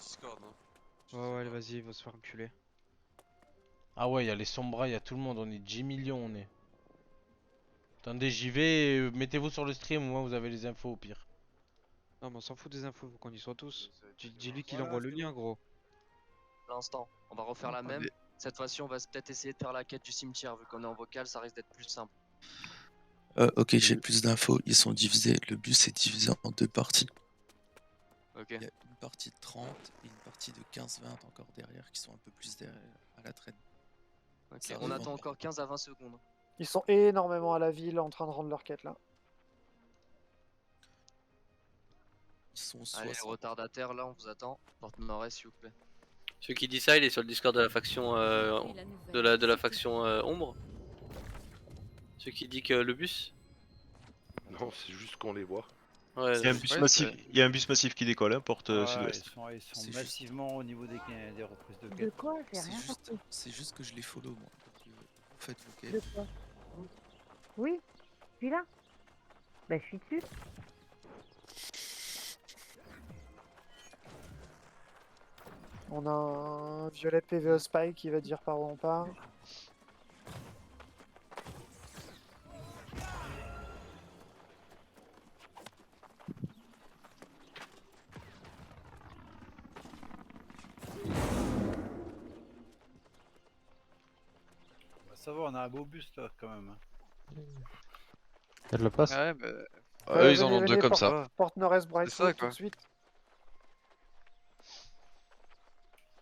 Discord. Hein. Ouais, vas-y, il va se faire enculer. Ah ouais, il y a les sombras, il y a tout le monde, on est 10 millions, on est. Attendez, j'y vais, mettez-vous sur le stream, moi vous avez les infos au pire. Non, mais on s'en fout des infos, faut qu'on y soit tous. Dis-lui qu'il Voilà, envoie le c'est lien, bon. gros. L'instant. On va refaire la même. Cette fois-ci, on va peut-être essayer de faire la quête du cimetière. Vu qu'on est en vocal, ça risque d'être plus simple. Ok, j'ai plus d'infos. Ils sont divisés. Le bus est divisé en deux parties. Ok. Il y a une partie de 30 et une partie de 15-20 encore derrière qui sont un peu plus derrière, à la traîne. Ok. Ça On arrive attend en- encore 15 à 20 secondes. Ils sont énormément à la ville en train de rendre leur quête là. Ils sont Allez, les 60. retardataires, là, on vous attend. Porte nord-est, s'il vous plaît. Celui qui dit ça, il est sur le Discord de la faction de la faction ombre. Celui qui dit que le bus. Non, c'est juste qu'on les voit. Ouais, Il y a un bus massif, il y a un bus massif qui décolle, hein, porte sud-ouest. Ils sont C'est massivement au niveau des reprises de De quête. quoi? J'ai rien compris. C'est juste que je les follow moi. Donc, vous faites vos De quoi? quêtes. Oui, celui-là? Bah, je suis dessus. On a un violet PVE Spy qui va dire par où on part. Bah, ça va, on a un beau bus là quand même. Hein. Elle le passe. Ouais, bah. Ouais, Eux, ils en venez, ont deux venez, comme porte, ça. Porte nord-est ça, Brightwood tout quoi. de suite.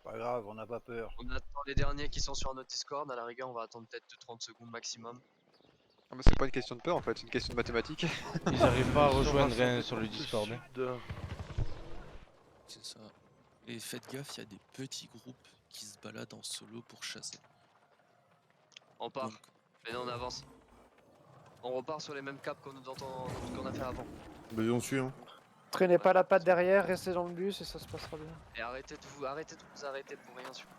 Pas grave, on n'a pas peur. On attend les derniers qui sont sur notre Discord. À la rigueur, on va attendre peut-être 30 secondes maximum. Ah, mais c'est pas une question de peur en fait, c'est une question de mathématiques. Ils arrivent pas à rejoindre Sur rien sur le Discord. Hein. C'est ça. Et faites gaffe, il y a des petits groupes qui se baladent en solo pour chasser. On part. Donc, Mais non, on avance. On repart sur les mêmes caps qu'on a fait avant. Bah, on suit, hein. Traînez pas la patte derrière, restez dans le bus et ça se passera bien. Et arrêtez de vous arrêter pour rien, s'il vous plaît.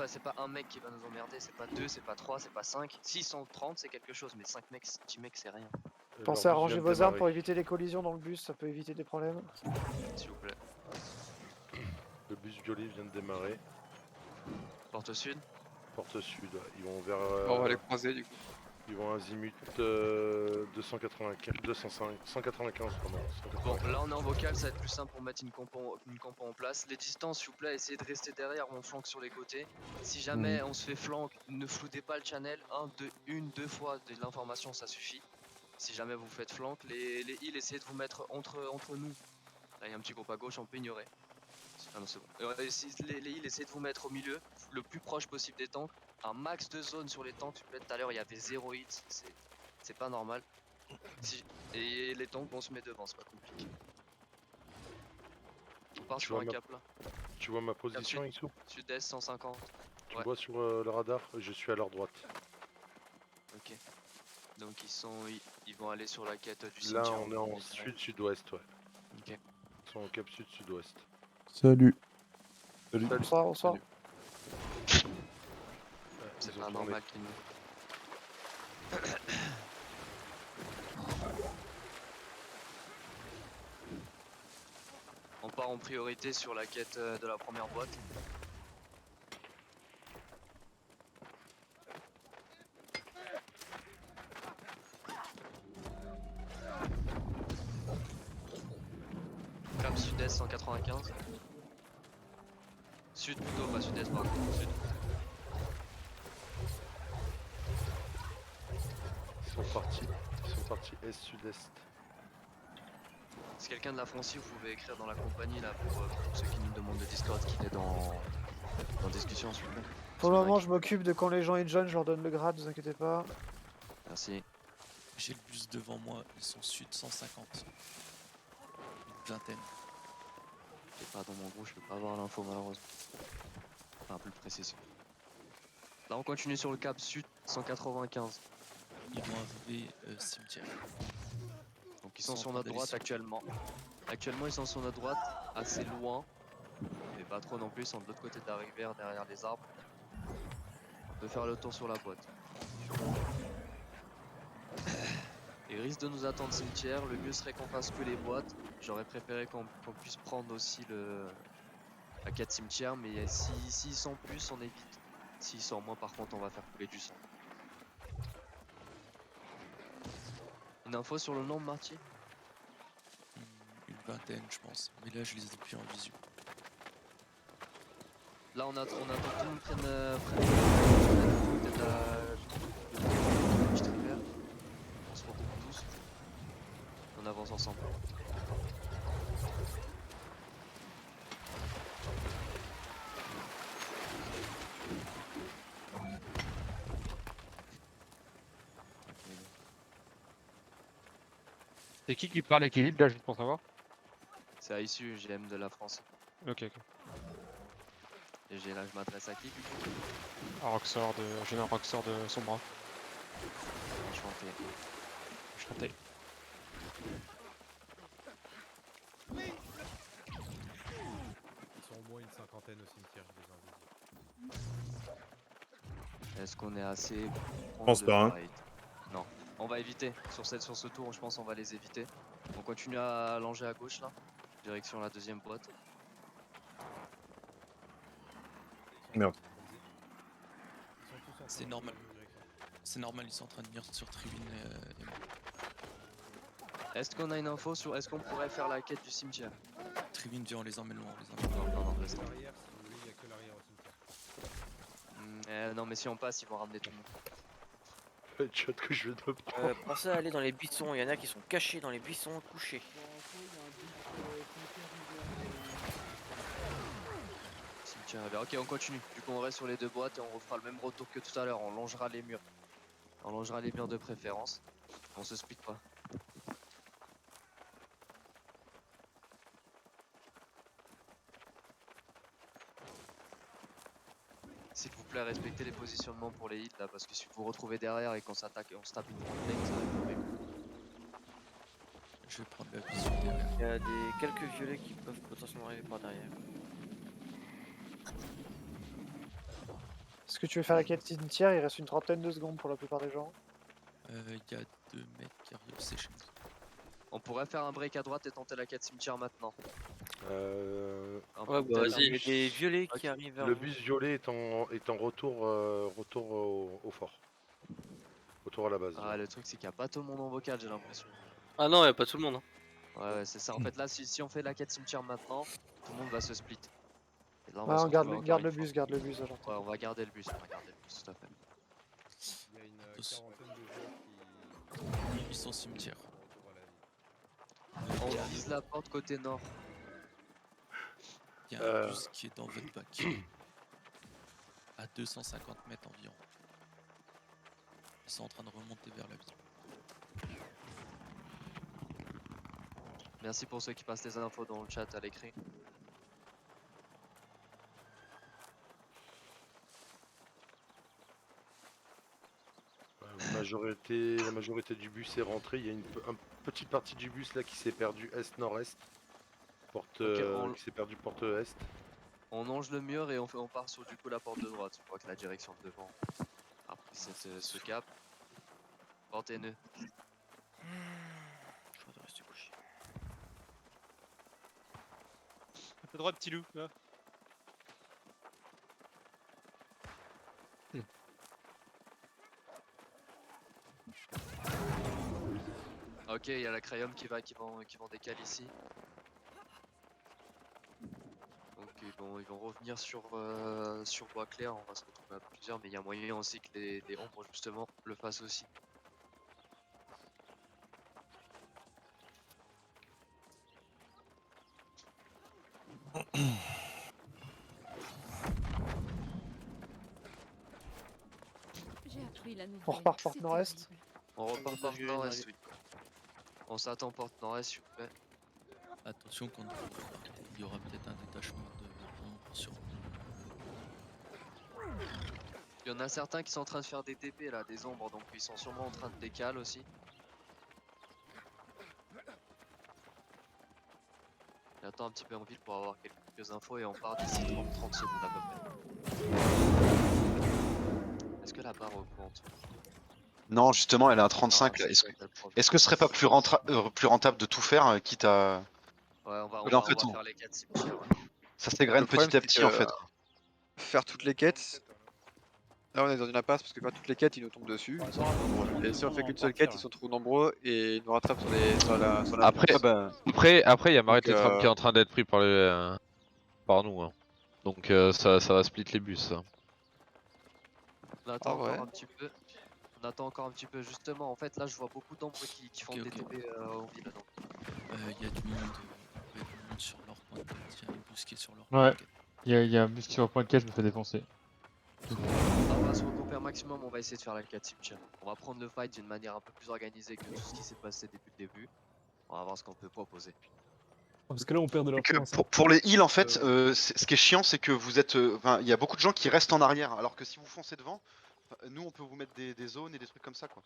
C'est pas un mec qui va nous emmerder, c'est pas 2, c'est pas 3, c'est pas 5. 630 c'est quelque chose, mais 5 mecs, 10 mecs c'est rien. Pensez à ranger vos armes pour éviter les collisions dans le bus, ça peut éviter des problèmes. S'il vous plaît. Le bus violet vient de démarrer. Porte sud. Porte sud, ouais. Ils vont vers. On va les croiser du coup. Ils vont azimut 195, pardon. Bon, là on est en vocal, ça va être plus simple pour mettre une compo en place. Les distances, s'il vous plaît, essayez de rester derrière, on flanque sur les côtés. Si jamais on se fait flanque, ne floutez pas le channel. Deux fois de l'information, ça suffit. Si jamais vous faites flanque, les heals, essayez de vous mettre entre nous. Là, il y a un petit groupe à gauche, on peut ignorer. Ah non, c'est bon. Les heals, essayez de vous mettre au milieu, le plus proche possible des tanks. Un max de zone sur les tanks, tout à l'heure il y avait 0 hits, c'est pas normal. Et les tanks on se met devant, c'est pas compliqué. On part sur un cap là. Tu vois ma position, Ixou? Sud-est 150. Tu vois sur le radar? Je suis à leur droite. Ok. Donc ils vont aller sur la quête du cimetière. Là on est en sud-sud-ouest, ouais. Ok. Ils sont en cap sud-sud-ouest. Salut. Bonsoir, bonsoir. C'est pas normal qu'ils nous... On part en priorité sur la quête de la première boîte. Cap sud-est 195. Sud plutôt, pas sud-est pardon. Sud. Ils sont partis est-sud-est. Si quelqu'un de la Francie, vous pouvez écrire dans la compagnie là pour ceux qui nous demandent de Discord qu'il est dans discussion s'il vous plaît. Pour le moment, je m'occupe de quand les gens ils joignent, je leur donne le grade, vous inquiétez pas. Merci. j'ai le bus devant moi, ils sont sud 150. Une vingtaine. J'ai pas dans mon groupe, je peux pas avoir l'info malheureusement. Enfin plus précis. Là on continue sur le cap sud 195. Ils vont arriver cimetière. Donc ils sont sur notre droite actuellement. Actuellement ils sont sur notre droite, assez loin. Mais pas trop non plus, ils sont de l'autre côté de la rivière derrière les arbres. On peut faire le tour sur la boîte. Il risque de nous attendre cimetière, le mieux serait qu'on fasse que les boîtes. J'aurais préféré qu'on puisse prendre aussi la quête cimetière, mais s'ils sont plus, on évite. S'ils sont moins, par contre, on va faire couler du sang. Une info sur le nombre, Marty? Une vingtaine, je pense. Mais là, je les ai plus en visu. Là, on attend que tout le monde prenne peut-être la petite rivière. On se regroupe tous. On avance ensemble. C'est qui parle équilibre là, juste pour savoir? C'est à issue, GM de la France. Ok, ok. Et là, je m'adresse à qui du coup? J'ai un Roxor de Sombra. Enchanté. Enchanté. Ils sont au moins une cinquantaine au cimetière, je les envisage. Est-ce qu'on est assez pour pense prendre pas, le hein. fight? Non. On va éviter. Sur ce tour, je pense on va les éviter. On continue à allonger à gauche là. Direction la deuxième boîte. Merde. C'est normal. C'est normal, ils sont en train de venir sur Tribune et moi. Est-ce qu'on a une info sur... Est-ce qu'on pourrait faire la quête du cimetière? Tribune vient, on les emmène loin, Non, laisse tomber. L'arrière, si vous voulez, il n'y a que l'arrière au cimetière. Non mais si on passe, ils vont ramener tout le monde. Headshot que je vais te prendre. Pensez à aller dans les buissons, il y en a qui sont cachés dans les buissons couchés. Cimetière, eh bien, ok, on continue. Du coup, on reste sur les deux boîtes et on refera le même retour que tout à l'heure. On longera les murs. On longera les murs de préférence. On se split pas. S'il vous plaît, respectez les positionnements pour les hits là, parce que si vous vous retrouvez derrière et qu'on s'attaque et on se tape une front lane, ça va être horrible. Je vais prendre la vision derrière. Il y a quelques violets qui peuvent potentiellement arriver par derrière. Est-ce que tu veux faire la quête cimetière? Il reste une trentaine de secondes pour la plupart des gens. Il y a 2 mecs qui arrivent, c'est chez nous. On pourrait faire un break à droite et tenter la quête cimetière maintenant. Ouais, bah vas-y. Il y a des violets qui arrivent vers Le vous. bus violet est en retour, retour au fort. Retour à la base. Ah, le truc c'est qu'il n'y a pas tout le monde en vocal, j'ai l'impression. Ah non, y a pas tout le monde. Hein. Ouais, c'est ça. En fait, là, si on fait la quête cimetière maintenant, tout le monde va se split. Et là, Ouais, se on garde, retrouver garde encore le une bus, garde le bus alors. fois. Ouais, on va garder le bus, tout à fait. Il y a une quarantaine de gens Ils sont au cimetière. On vise la porte côté nord. Il y a un bus qui est dans votre bac. À 250 mètres environ. Ils sont en train de remonter vers la ville. Merci pour ceux qui passent les infos dans le chat à l'écrit. La majorité du bus est rentrée. Il y a une petite partie du bus là qui s'est perdue est-nord-est. Qui s'est perdue porte est. On longe le mur et on part sur du coup la porte de droite. Je crois que la direction de devant a pris ce cap. Porte et nœud. Je crois de rester couché. Un peu droit, petit loup, là. Ok, il y a la Crayum qui vont décaler ici. Donc ils vont revenir sur Bois Clair, on va se retrouver à plusieurs, mais il y a moyen aussi que les ombres justement le fassent aussi. On repart porte nord-est. On repart porte nord-est, oui. On s'attend porte nord-est s'il vous plaît. Attention quand il y aura peut-être un détachement de sur. Il y en a certains qui sont en train de faire des TP là, des ombres, donc ils sont sûrement en train de décaler aussi. J'attends un petit peu en ville pour avoir quelques infos et on part d'ici 30 secondes à peu près. Est-ce que la barre augmente? Non, justement, elle est à 35 là. Est-ce que ce serait pas plus rentable de tout faire, quitte à. Ouais, on va, Là, en fait, faire les 4 cimetières. Ouais. ça s'égrène petit à petit en fait. Faire toutes les quêtes. Là, on est dans une impasse parce que faire toutes les quêtes, ils nous tombent dessus. Ils sont trop nombreux. Et si on fait qu'une seule quête, ils sont trop nombreux et ils nous rattrapent sur la Après, il y a Marie Tétram qui est en train d'être pris par nous. Hein. Donc ça va split les bus. Ça. On attend encore un petit peu. On attend encore un petit peu. Justement, en fait, là, je vois beaucoup d'ombres qui font des TP au vide. Il y a du monde sur leur point de quête. Il y a un bus qui est sur leur point de quête. Il y a un bus sur leur point de quête, je me fais défoncer. On va se regrouper un maximum, on va essayer de faire la 4 cimetière. On va prendre le fight d'une manière un peu plus organisée que tout ce qui s'est passé depuis le début. On va voir ce qu'on peut proposer. Parce que là on perd de leur temps. Pour les heals en fait, ce qui est chiant c'est que vous êtes, il y a beaucoup de gens qui restent en arrière, alors que si vous foncez devant, nous on peut vous mettre des zones et des trucs comme ça quoi.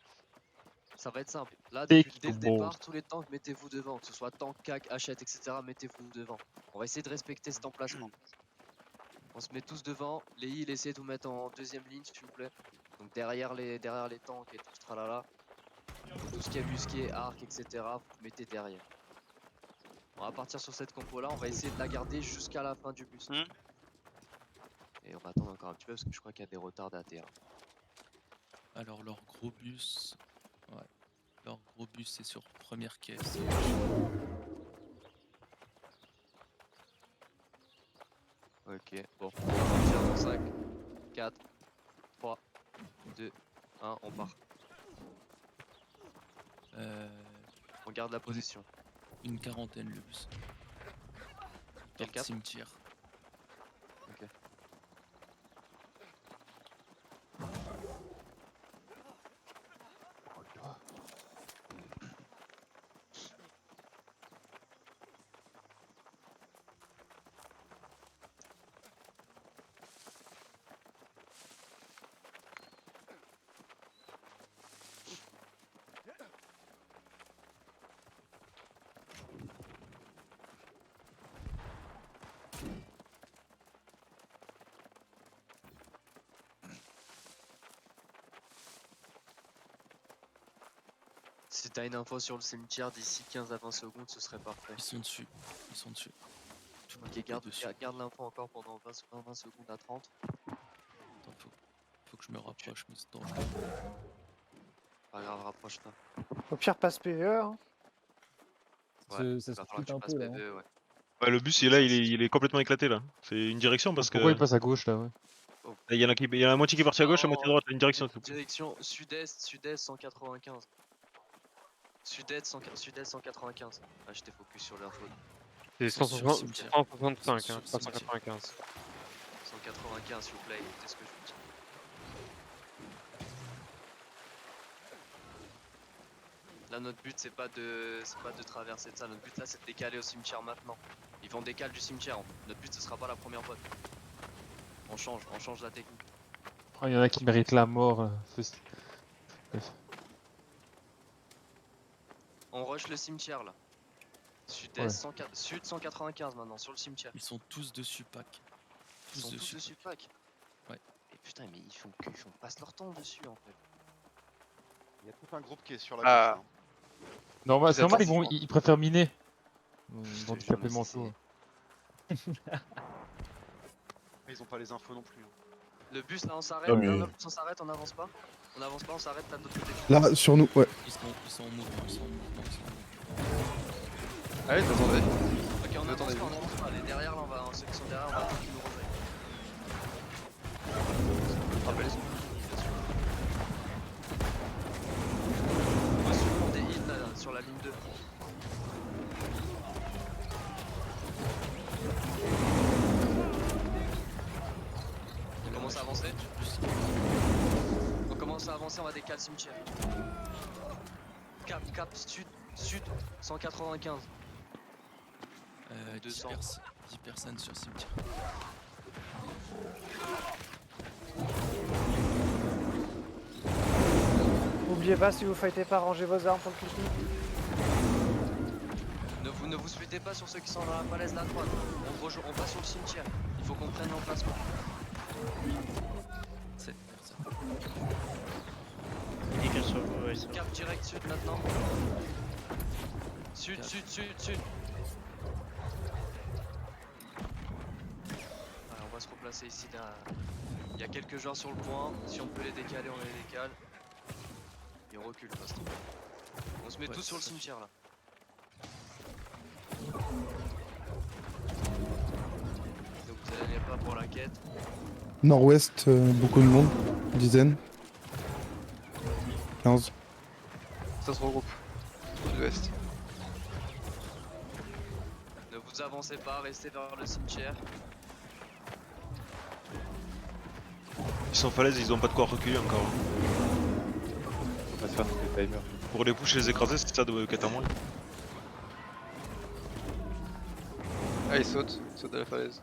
Ça va être simple. Là dès le départ, tous les tanks mettez-vous devant, que ce soit tank, CAC, hachette, etc. Mettez-vous devant. On va essayer de respecter cet emplacement. On se met tous devant, les heals essayez de vous mettre en deuxième ligne s'il vous plaît. Donc derrière les tanks et tout ce tralala. Tout ce qui est busqué, arc, etc. Vous mettez derrière. On va partir sur cette compo là, on va essayer de la garder jusqu'à la fin du bus. Et on va attendre encore un petit peu parce que je crois qu'il y a des retards d'AT1. Alors leur gros bus... Ouais. Leur gros bus c'est sur première caisse. Ok, bon. On va partir dans 5, 4, 3, 2, 1, on part. On garde la position. Une quarantaine le bus. Quel cap? Cimetière. Ok. Si t'as une info sur le cimetière d'ici 15 à 20 secondes, ce serait parfait. Ils sont dessus. Ils sont dessus. Ok, garde l'info encore pendant 20 secondes à 30. Attends, faut que je me rapproche, mais c'est dangereux. Pas grave, rapproche-toi. Au pire, passe PVE. Hein. Ouais, ça se va falloir que tu un passes peu là. PVE, ouais. Ouais, le bus il est complètement éclaté là. C'est une direction parce que. Pourquoi il passe à gauche là, ouais. Il y en a la moitié qui est partie à gauche, la moitié à droite, une direction. Direction sud-est 195. Sud-est 195. Ah, j'étais focus sur l'info. C'est 165, hein, pas 195. 195, s'il vous plaît, écoutez ce que je vous dis. Là, notre but, c'est pas de traverser de ça. Notre but là, c'est de décaler au cimetière maintenant. Ils vont décaler du cimetière. Notre but, ce sera pas la première boîte. On change la technique. Oh, il y en a qui méritent la mort. On rush le cimetière là. Sud-est, sud 195 maintenant, sur le cimetière. Ils sont tous dessus, Pac. Ils sont tous dessus, Pac. Ouais. Et putain, mais ils font passe leur temps dessus en fait. Il y a tout un groupe qui est sur la gauche. Non, c'est normal, ils préfèrent miner. Ils vont taper manteau. Ils ont pas les infos non plus. Le bus là on s'arrête, on s'arrête, on avance pas. On avance pas, on s'arrête là de l'autre côté. Là, sur nous, ouais. Ils sont en mouvement, Allez, t'attendais. Ok, on avance pas, les derrière là, ceux qui sont derrière, on va attendre qu'ils nous rejoignent. Rappelez-vous. On va suivre des hits là, sur la ligne 2. On commence à avancer. On va décaler le cimetière. Cap sud 195. 200. 10 personnes sur cimetière. N'oubliez pas, si vous fightez pas, rangez vos armes pour le clic. Ne vous splittez pas sur ceux qui sont dans la falaise là à droite. On passe sur le cimetière. Il faut qu'on prenne l'emplacement. 7 personnes. Nickel sur vous, ouais, ça va. Cap direct sud maintenant. Sud. Allez, on va se replacer ici derrière. Il y a quelques joueurs sur le point. Si on peut les décaler, on les décale. Et on recule. Parce on se met tous sur le cimetière là. Donc vous allez pas pour la quête. Nord-ouest, beaucoup de monde, une dizaine. 15. Ça se regroupe. Sud-ouest. Ne vous avancez pas, restez vers le cimetière. Ils sont falaises, ils ont pas de quoi reculer encore. On va se faire tous les timers. Pour les push et les écraser, c'est ça de quête à moins. Ah, il saute de la falaise.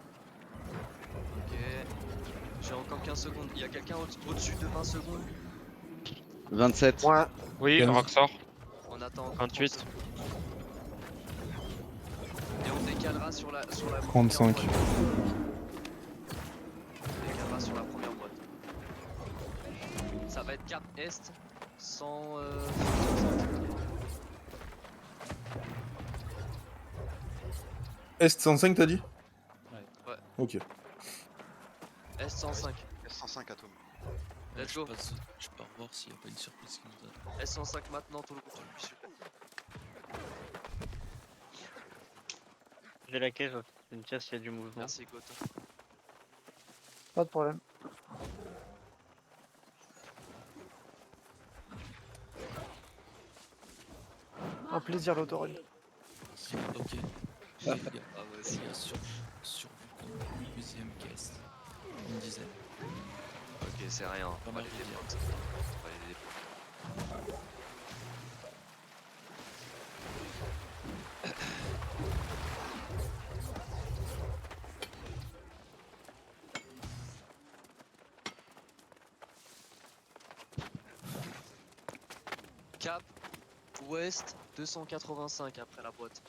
Ok. J'ai encore 15 secondes. Il y a quelqu'un au-dessus de 20 secondes. 27. Ouais. Oui, Roxor. On attend encore 28. 30 secondes. Et on décalera sur la 35. première boîte. On décalera sur la première boîte. Ça va être cap est, 160. Est 105 t'as dit? Ouais. Ok. Est 105. S105 Atome. Let's go. Je pars voir s'il n'y a pas une surprise qui nous attend. S105 maintenant, tout le groupe s'il vous plaît. J'ai la caisse, c'est une pièce, il y a du mouvement. Merci Goto. Pas de problème. Un plaisir l'autorune. Ok. Ah, Il y a survu comme deuxième caisse. Une dizaine. Ok, c'est rien. On va les rivière. défendre. On va les défendre. Cap ouest 285 après la boîte.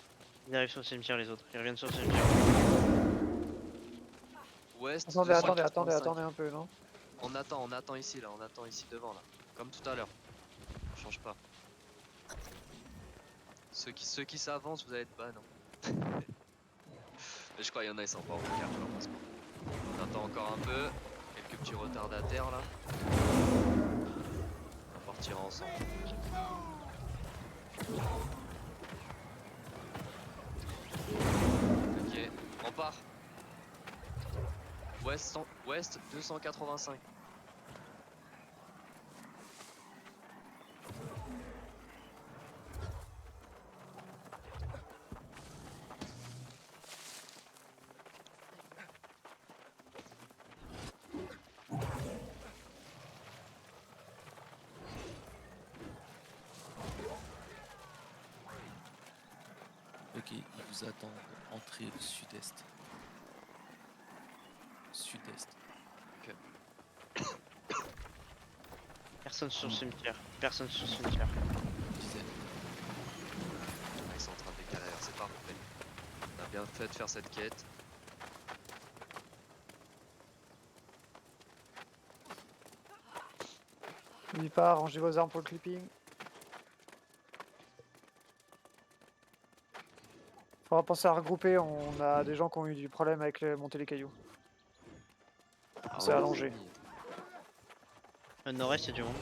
Ils arrivent sur le cimetière les autres, ils reviennent sur le cimetière. Ouest. Attendez un peu, non? On attend ici là, on attend ici devant là. Comme tout à l'heure. On change pas. Ceux qui s'avancent, vous allez être ban. Hein. Mais je crois qu'il y en a, ils sont pas en vocal, je pense pas. On attend encore un peu. Quelques petits retardataires là. On partira ensemble. Ok, on part. Ouest 285. Ok, ils vous attendent. Entrée sud-est. Sud-est. Ok. Personne sur le cimetière, personne sur le cimetière. Dizaine. Ah, ils sont en train de décaler, c'est parfait. On a bien fait de faire cette quête. N'oubliez pas, rangez vos armes pour le clipping. Faudra penser à regrouper, on a des gens qui ont eu du problème avec monter les cailloux. C'est allongé. Au nord-est, il y a du monde.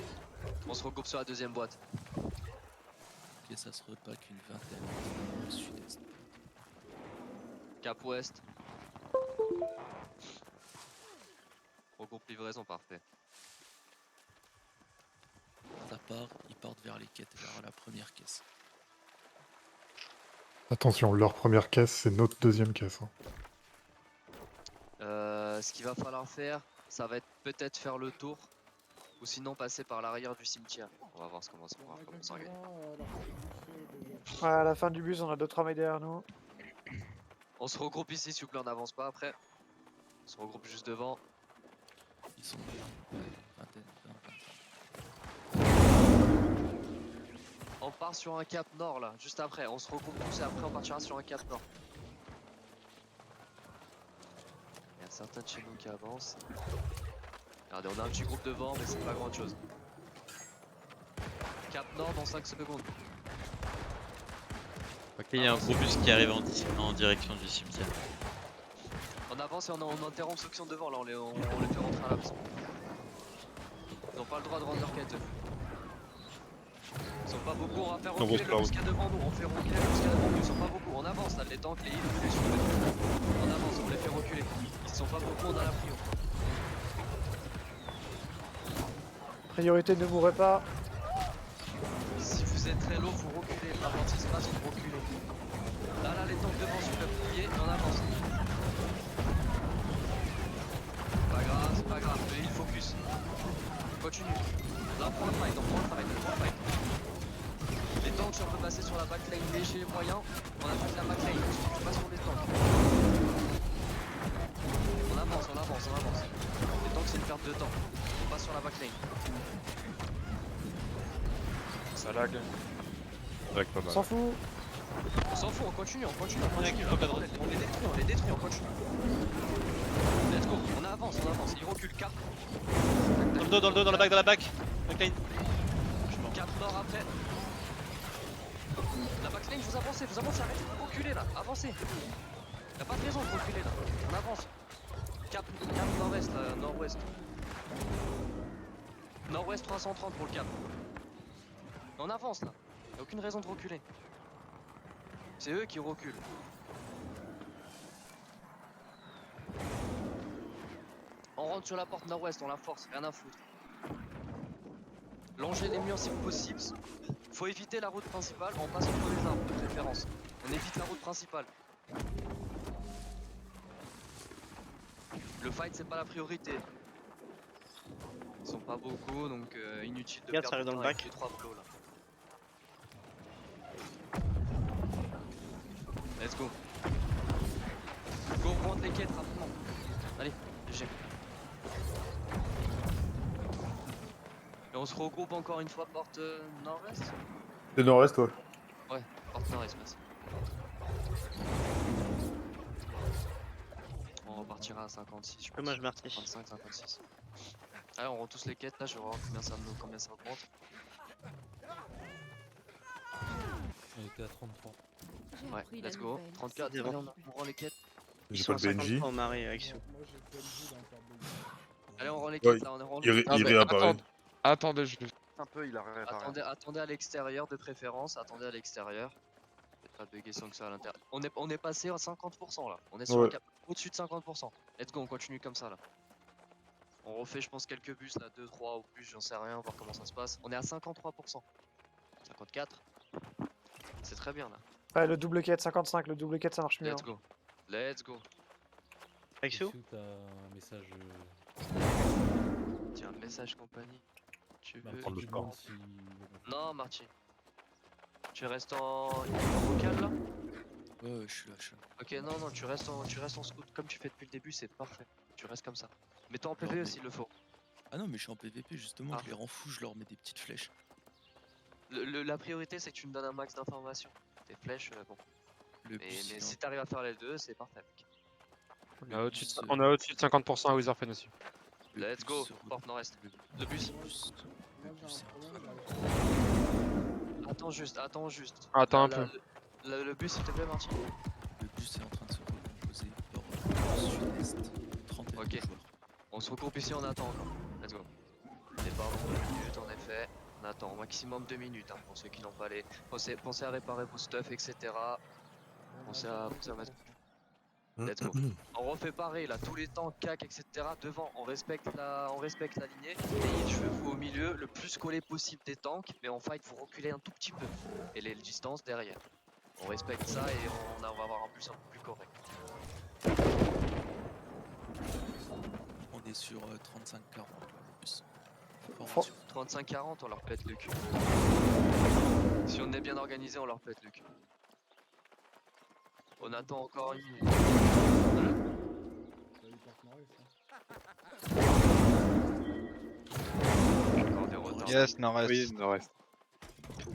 On se regroupe sur la deuxième boîte. Ok, ça se repack une vingtaine. Au sud-est. Cap ouest. Regroupe livraison, parfait. Ça part, ils partent vers les quêtes, vers la première caisse. Attention, leur première caisse, c'est notre deuxième caisse. Hein. Ce qu'il va falloir faire, ça va être peut-être faire le tour. Ou sinon passer par l'arrière du cimetière. On va voir comment on s'organise. Ouais, à la fin du bus, on a 2-3 mecs derrière nous. On se regroupe ici, s'il vous plaît, on n'avance pas après. On se regroupe juste devant. Ils sont vingtaine, 20. On part sur un cap nord là, juste après. On se regroupe tous et après on partira sur un cap nord. Il y a certains de chez nous qui avancent. Regardez, on a un petit groupe devant, mais c'est pas grand chose. Cap nord dans 5 secondes. Ok, il y a un gros bus qui arrive en direction du cimetière. On avance et on interrompt ceux qui sont devant là, on les fait rentrer à la maison. Ils n'ont pas le droit de rendre leur quête. Ils sont pas beaucoup, on va faire reculer le bus qu'il y a devant nous, on fait reculer le bus qu'il y a devant nous, ils sont pas beaucoup, on avance là, les tanks, les heals, les sur on avance, on les fait reculer. Ils sont pas beaucoup, on a la prio. Priorité, ne mourrez pas. Si vous êtes très low, faut reculer, avant qu'il se passe, faut reculer. Là, les tanks devant sur le bouclier, on avance. C'est pas grave, le heal focus. Continue. Là, on prend le fight, on prend le fight. Les tanks, si on peut passer sur la backlane léger, moyen, on attaque la backlane, on se touche pas sur les tanks. On avance. Les tanks, c'est une perte de temps. On passe sur la backlane. Ça lag. Lag pas On mal. s'en fout. On s'en fout, on continue. On les détruit, on continue. Let's go, on avance. Il recule cap. Dans le dos, dans la back, Backlane. Cap nord après. La backline, vous avancez, arrêtez de reculer là, avancez. Y'a pas de raison de reculer là, on avance. Cap nord-est, nord-ouest. Nord-ouest 330 pour le cap. On avance là, y'a aucune raison de reculer. C'est eux qui reculent. On rentre sur la porte nord-ouest, on la force, rien à foutre. Longez les murs si possible. Faut éviter la route principale, on passe entre les arbres de préférence. On évite la route principale. Le fight c'est pas la priorité. Ils sont pas beaucoup donc inutile de Regarde, ça perdre arrive du dans temps le avec les 3 plots là. Let's go. Go, on rentre les quêtes rapidement. Allez, GG. Et on se regroupe encore une fois porte nord-est. C'est nord-est, ouais. Ouais, porte nord-est, merci. On repartira à 56, je pense. Dommage, Marty. 55, 56. Allez, on rend tous les quêtes là, je vais voir combien ça augmente. On était à 33. Ouais, let's go. 34, allez, on rend les quêtes. J'ai pas le BNJ. Au mari avec ça. Allez, on rend les quêtes Ouais, là, on rend il réapparaît. Attendez, je... Un peu, il a réapparu. Attendez à l'extérieur de préférence, attendez à l'extérieur. Pas de bugger sans que ça à l'intérieur. On est passé à 50% là, on est sur le cap au-dessus de 50%. Let's go, on continue comme ça là. On refait je pense quelques bus là, 2, 3 ou plus, j'en sais rien, voir comment ça se passe. On est à 53%. 54. C'est très bien là. Ouais, le double quête 55, le double quête ça marche mieux. Let's go. Let's go. Rexo, t'as un message. Tiens, message compagnie. Tu veux. Tu demandes si... Non, Marty. Tu restes en vocal là? Ouais, je suis là. Ok, non, tu restes en scout comme tu fais depuis le début, c'est parfait. Tu restes comme ça. Mets-toi en PV aussi, il le faut. Ah non, mais je suis en PVP justement, je les rends fous, je leur mets des petites flèches. La priorité, c'est que tu me donnes un max d'informations. Tes flèches, bon. Mais si t'arrives à faire les deux, c'est parfait. On a au-dessus de 50% à Wizardfen aussi. Let's go, porte nord-est. Le bus. Attends juste. Attends un peu. Le bus, s'il te plaît, Martin. Le bus est en train de se recomposer par sud-est. 30 Ok. On se regroupe ici, on attend encore. Let's go. Départ dans 2 minutes, en effet. On attend au maximum 2 minutes, hein, pour ceux qui n'ont pas les... Pensez à réparer vos stuff, etc. Pensez à mettre... Let's go. On refait pareil là, tous les temps, cac, etc. Devant, on respecte la lignée. Les cheveux au milieu, le plus collé possible des tanks, mais en fight, vous reculez un tout petit peu. Et les distances derrière. On respecte ça et on va avoir un bus un peu plus correct. On est sur 35-40 le bus. 35-40, on leur pète le cul. Si on est bien organisé, on leur pète le cul. On attend encore une minute. Encore des retards. Yes, nord-est. Oui, nord-est.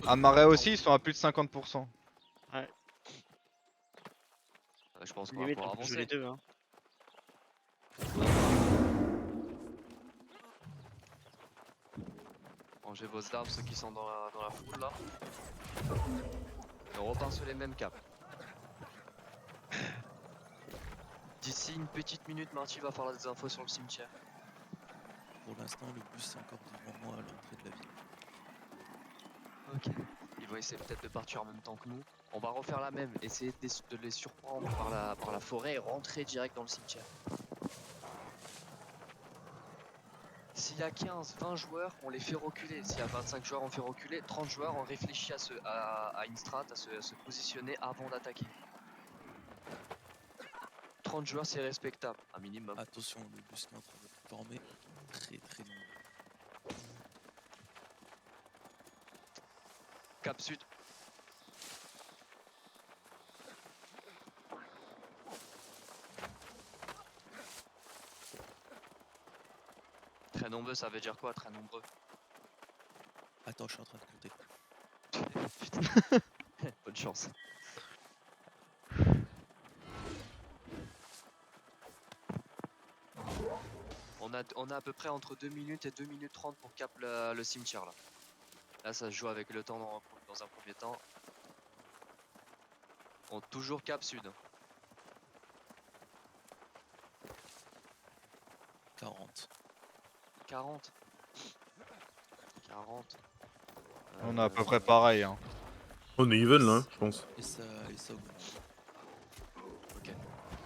À Marais aussi, ils sont à plus de 50%. Ouais. Je pense qu'on va Limite, pouvoir on peut jouer avancer. les deux. Hein. Rangez vos armes, ceux qui sont dans la foule là. Et on repart sur les mêmes caps. D'ici une petite minute, Marty va faire des infos sur le cimetière. Pour l'instant, le bus est encore devant moi à l'entrée de la ville. Ok. Ils vont essayer peut-être de partir en même temps que nous. On va refaire la même, essayer de les surprendre par la forêt et rentrer direct dans le cimetière. S'il y a 15-20 joueurs, on les fait reculer. S'il y a 25 joueurs, on fait reculer. 30 joueurs, on réfléchit à une strat, à se positionner avant d'attaquer. 30 joueurs, c'est respectable, un minimum. Attention, le bus qui est en train de former, très très long. Cap sud. Très nombreux, ça veut dire quoi, très nombreux? Attends, je suis en train de compter. Putain. Bonne chance. On a à peu près entre 2 minutes et 2 minutes 30 pour cap le cimetière là. Là ça se joue avec le temps dans un premier temps. On toujours cap sud. 40. 40. 40. On est à peu près pareil. Hein. On est even là, je pense. Et ça augmente. Ok.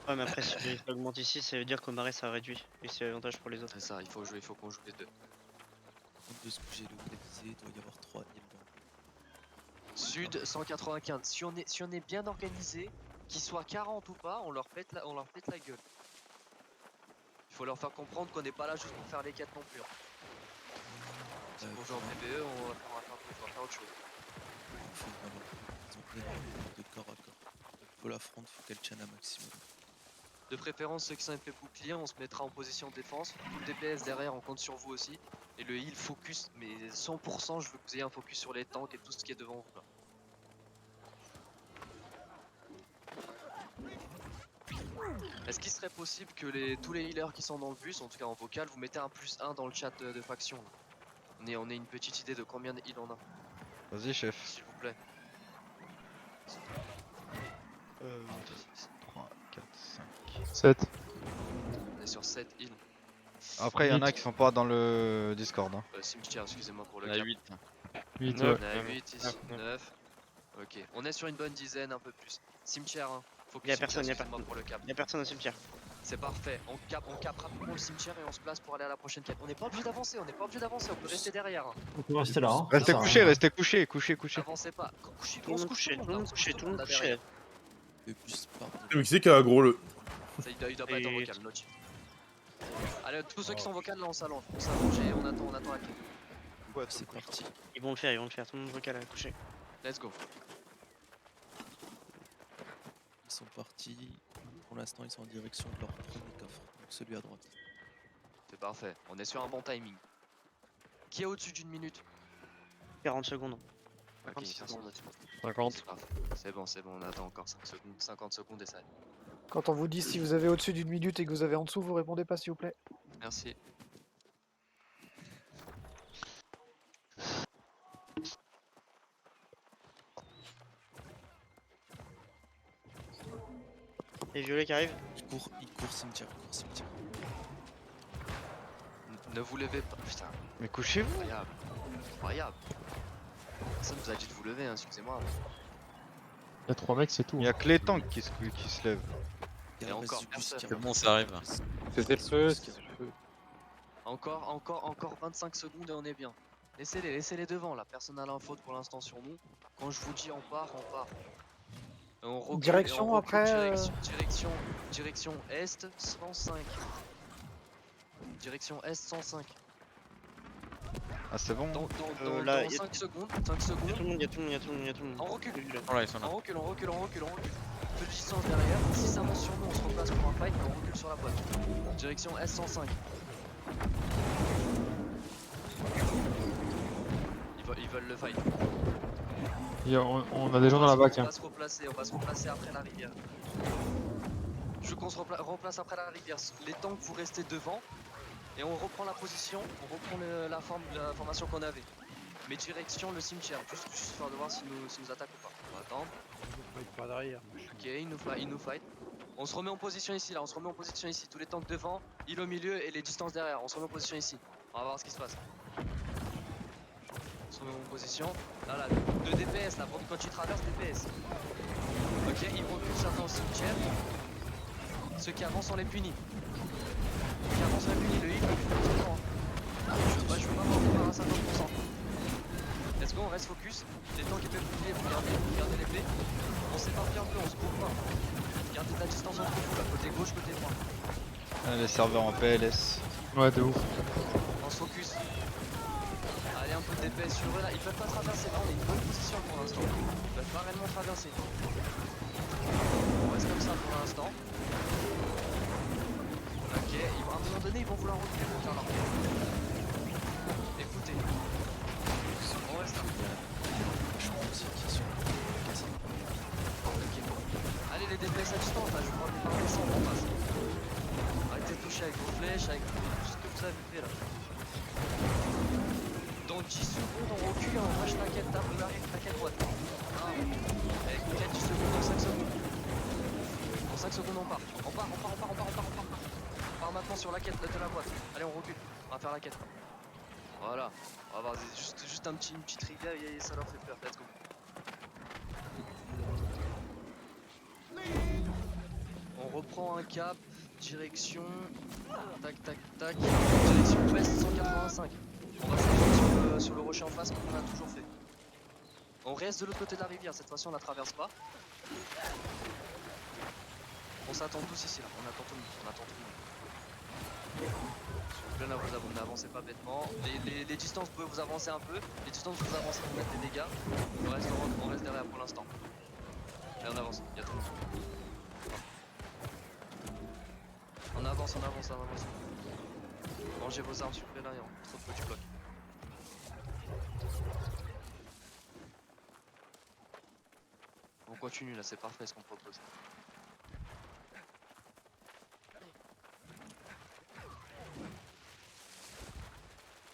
Ouais, mais après, si ça augmente ici, ça veut dire qu'au marais ça réduit. Et c'est avantage pour les autres. C'est ça, il faut qu'on joue les deux. De ce que j'ai localisé, il doit y avoir 3 îles dans Sud 195. Si on est bien organisé, qu'ils soient 40 ou pas, on leur pète la gueule. Il faut leur faire comprendre qu'on n'est pas là juste pour faire les quêtes non plus. Si on joue en PvE, on va faire autre chose. Il faut vraiment. Ils ont énormément de corps à corps. Il faut l'affronter, il faut qu'elle tienne un maximum. De préférence, ceux qui sont épée bouclier, on se mettra en position de défense. Tout le DPS derrière, on compte sur vous aussi. Et le heal focus, mais 100%, je veux que vous ayez un focus sur les tanks et tout ce qui est devant vous là. Est-ce qu'il serait possible que tous les healers qui sont dans le bus, en tout cas en vocal, vous mettez un +1 dans le chat de faction là. On ait une petite idée de combien de heal on a. Vas-y, chef. S'il vous plaît. 3, 4, 5. 7. On est sur 7 heal. Après, il y en a qui sont pas dans le Discord. Hein. Cimetière, excusez-moi pour le Il y en a cap. 8. 8, On ouais. a 8 ici, 9. Ok, on est sur une bonne dizaine, un peu plus. Cimetière, hein. Faut que Y'a personne, y'a excusez-moi pour le cap. Y'a personne au cimetière. C'est parfait, on cap rapidement le cimetière et on se place pour aller à la prochaine quête. On n'est pas obligé d'avancer, on peut rester derrière. Hein. On peut rester là. Hein. Restez couché, restez couché, couché. Avancez pas, couchez, Tout le monde couché, tout le monde couché, tout le monde couché. Le bus part. Mais qui c'est qui a aggro le. Ça, il doit pas être en vocal, Notch. Allez, tous ceux qui sont vocal là on s'allonge et on attend la quête. Ouais, c'est parti. Ils vont le faire, tout le monde vocal à coucher. Let's go. Ils sont partis. Pour l'instant, ils sont en direction de leur premier coffre. Donc celui à droite. C'est parfait, on est sur un bon timing. Qui est au-dessus d'une minute? 40 secondes. Ok, 56 secondes. 50. C'est bon, on attend encore 5 secondes, 50 secondes et ça. Quand on vous dit si vous avez au-dessus d'une minute et que vous avez en dessous, vous répondez pas s'il vous plaît. Merci. Les violets qui arrivent. Il court cimetière, Ne vous levez pas, putain. Mais couchez-vous. Incroyable. Personne vous a dit de vous lever, hein, excusez-moi. Il y a 3 mecs, c'est tout. Il y a que les tanks qui se lèvent. Et encore personne. C'est bon, ça arrive. C'était le feu, c'était le feu. Encore 25 secondes et on est bien. Laissez-les devant là, personne n'a l'info pour l'instant sur nous. Quand je vous dis on part. Et on recule, Direction et on recule, après, direction est 105. Direction est 105. Ah, c'est bon. Dans là, 5 secondes. Y'a tout le monde. On recule. Voilà, ils sont là. On recule. Peu de distance derrière. Si ça monte sur nous, on se replace pour un fight et on recule sur la boîte. Direction S105. Ils veulent le fight. On a des gens dans la bac. On va se replacer après la rivière. Je veux qu'on se replace après la rivière. Les tanks, vous restez devant. Et on reprend la position. On reprend la formation qu'on avait. mais direction le cimetière, juste histoire de voir s'ils nous attaquent ou pas. On va attendre. Pas derrière. Ok, il nous fight. On se remet en position ici, là, on se remet en position ici. Tous les tanks devant, il au milieu et les distances derrière. On se remet en position ici. On va voir ce qui se passe. On se remet en position. Là, 2 DPS, là, quand tu traverses DPS. Ok, ils reculent certains au cimetière. Ceux qui avancent, on les punit. Ceux qui avancent, on les punit. Le hit, je veux pas m'en à 50%. Let's go, on reste focus. Les tanks qui peuvent boucler, vous gardez l'épée. On s'éparpille un peu, on se court pas. Gardez ta distance entre vous, là, côté gauche, côté droit. Les serveurs en PLS. Ouais, de ouf. On se focus. Allez, un peu de DPS sur eux là. Ils peuvent pas traverser. Là, on est une bonne position pour l'instant. Ils peuvent pas réellement traverser. On reste comme ça pour l'instant. Ok, à un moment donné, ils vont vouloir reculer pour faire leur quête. Écoutez. On reste là. Ok. Allez, les DPS à distance là, je crois que par descendre en face. Arrêtez de toucher avec vos flèches, avec tout ce que vous avez fait là. Dans 10 secondes, on recule et on rush la quête, ta quête boîte. Avec une quête 10 secondes, dans 5 secondes. Dans 5 secondes, on part. On part. On part maintenant sur la quête de la boîte. Allez, on recule. On va faire la quête. Voilà. On va voir juste une petite rivière et ça leur fait peur. Let's go. On reprend un cap. Direction. Tac. Direction ouest 185. On va s'appuyer sur le rocher en face comme on a toujours fait. On reste de l'autre côté de la rivière, cette fois-ci on la traverse pas. On s'attend tous ici là, on attend tout le monde. S'il vous plaît, là vous n'avancez pas bêtement. Les distances, vous pouvez vous avancer un peu. Les distances vous avancez pour mettre des dégâts. On reste derrière pour l'instant. Allez, on avance, il y a tout le monde. On avance. Rangez vos armes s'il vous plaît là, il y a trop de petits blocs. On continue là, c'est parfait ce qu'on propose.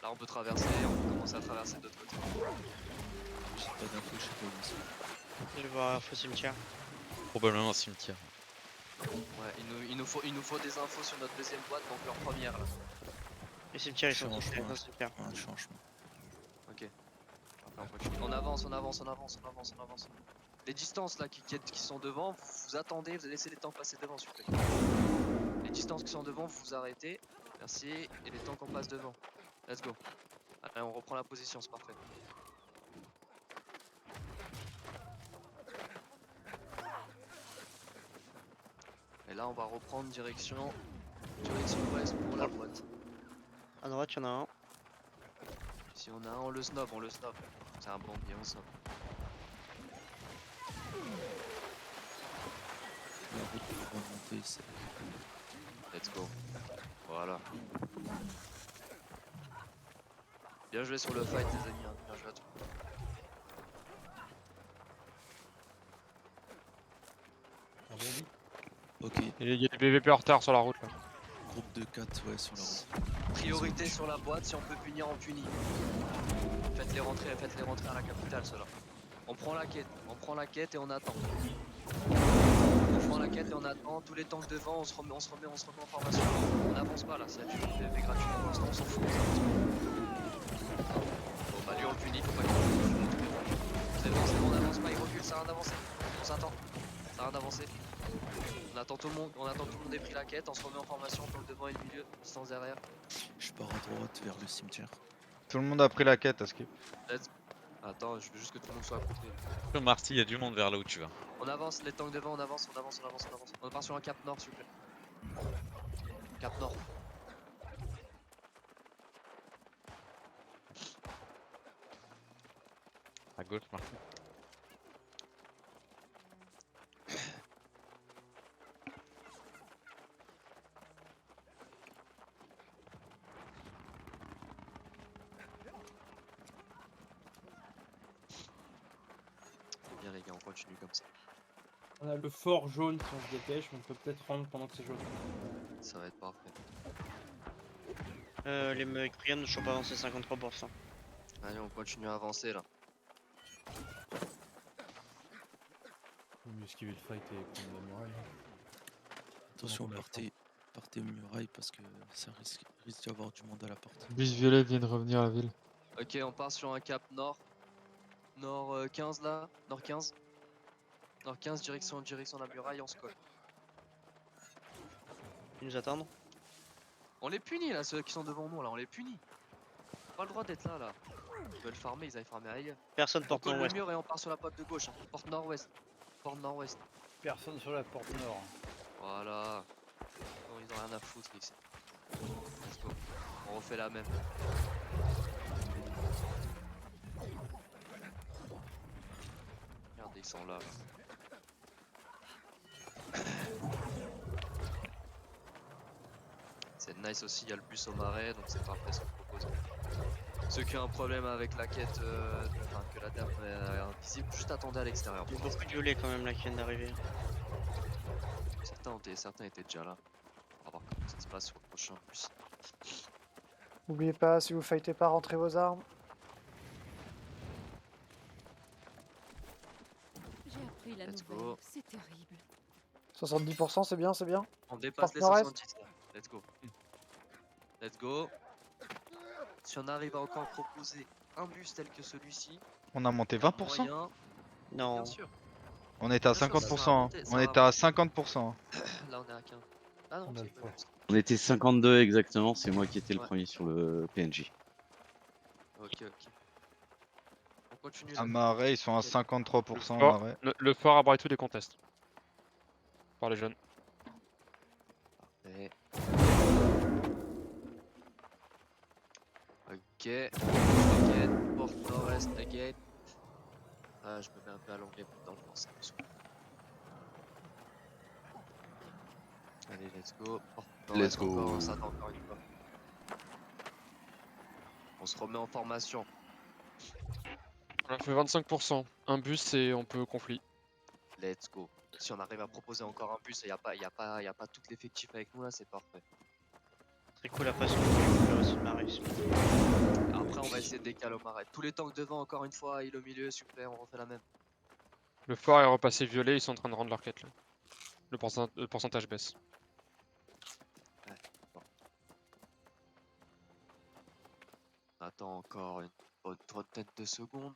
Là on peut traverser, on peut commencer à traverser de l'autre côté. J'ai pas d'infos, je sais pas où ils sont. Je vais voir faux cimetière. Probablement un cimetière. Ouais, il nous faut des infos sur notre deuxième boîte, donc leur première là. Les cimetières ils sont touchés, non cimetière. Un changement. Ok. On continue. On avance. Les distances là qui sont devant, vous attendez, vous laissez les tanks passer devant s'il vous plaît. Les distances qui sont devant, vous vous arrêtez. Merci. Et les tanks on passe devant. Let's go. Allez, on reprend la position, c'est parfait. Et là on va reprendre direction ouest pour la boîte. À droite il y en a un. Si on a un, on le snob. C'est un bombier, on snob. La route pour remonter, c'est... Let's go. Voilà. Bien joué sur le fight les amis, hein. Bien joué à tous. Ok. Il y a des PVP en retard sur la route là. Groupe de 4, ouais, sur la route. Priorité sur la boîte, si on peut punir, on punit. Faites-les rentrer à la capitale, ceux-là. On prend la quête et on attend. On prend la quête et on attend. Tous les tanks devant, on se remet en formation. On n'avance pas là, s'il y a du PVP gratuit pour l'instant, on s'en fout. Bon bah lui on le punit, faut pas qu'il recule. C'est bon, on n'avance pas, il recule, ça a rien d'avancer. On s'attend, ça a rien d'avancer. On attend tout le monde ait pris la quête, on se remet en formation pour le devant et le milieu, distance derrière. Je pars à droite vers le cimetière. Tout le monde a pris la quête, à skip. Attends, je veux juste que tout le monde soit accroupi. Marty, il y a du monde vers là où tu vas. On avance, les tanks devant, on avance. On part sur un cap nord s'il vous plaît. Cap nord. À gauche, Marty. Bien les gars, on continue comme ça. On a le fort jaune si on se dépêche, on peut peut-être rendre pendant que c'est jaune. Ça va être parfait. Les mecs, rien ne sont pas avancés 53%. Allez, on continue à avancer là. Faut mieux esquiver le fight et prendre la muraille. Attention, qu'on a le partez muraille parce que ça risque d'y avoir du monde à la porte. Bus violet vient de revenir à la ville. Ok, on part sur un cap nord. Nord 15 là. Nord 15. Nord 15, direction la muraille, on se colle. Ils nous attendent. On les punit là, ceux qui sont devant nous là, on les punit. Pas le droit d'être là. Ils veulent farmer, ils avaient farmé ailleurs. Personne On porte colle le nord-ouest. mur et on part sur la porte de gauche. Hein. Porte nord-ouest. Porte nord-ouest. Personne sur la porte nord. Voilà. Non, ils ont rien à foutre ici. Let's go. On refait la même. Regardez, ils sont là. C'est nice aussi, il y a le bus au marais, donc c'est parfait ce qu'on propose. Ceux qui ont un problème avec la quête, que la dame est invisible, juste attendez à l'extérieur. Il y a beaucoup de violets quand même là qui viennent d'arriver. Certains étaient déjà là. On va voir comment ça se passe sur le prochain bus. N'oubliez pas, si vous fightez pas, rentrez vos armes. J'ai appris la Let's nouvelle. go. C'est terrible. 70%, c'est bien, c'est bien. On dépasse les Nord-Est. 70 là. Let's go. Let's go. Si on arrive à encore proposer un bus tel que celui-ci, On a monté 20%. moyen, Non. bien sûr. On était à Bien sûr, ça 50%. sera hein. monté, ça On va était à monter. 50%. hein. Là on est à 15. Ah non, c'est pas plus. On était 52 exactement, c'est moi qui étais le Ouais. premier sur le PNJ. Ok. On continue. À là. Marais, ils sont à 53% à Fort- Marais. le fort à Brightood est contest. Par les jeunes. Parfait. Ok. Again. Porte nord-est, again. Ah, je me mets un peu à l'anglais pour dans le français. Allez, let's go. Porte Let's nord-est encore, go. on s'attend encore une fois. On se remet en formation. On a fait 25%. Un bus et on peut conflit. Let's go. Si on arrive à proposer encore un bus et y a pas tout l'effectif avec nous là, c'est parfait. C'est cool après sur le aussi Marais. Après, on va essayer de décaler au marais. Tous les tanks devant, encore une fois, il au milieu, super, on refait la même. Le fort est repassé violet, ils sont en train de rendre leur quête là. Le pourcentage baisse. Ouais, bon. On attend encore une bonne trentaine de secondes.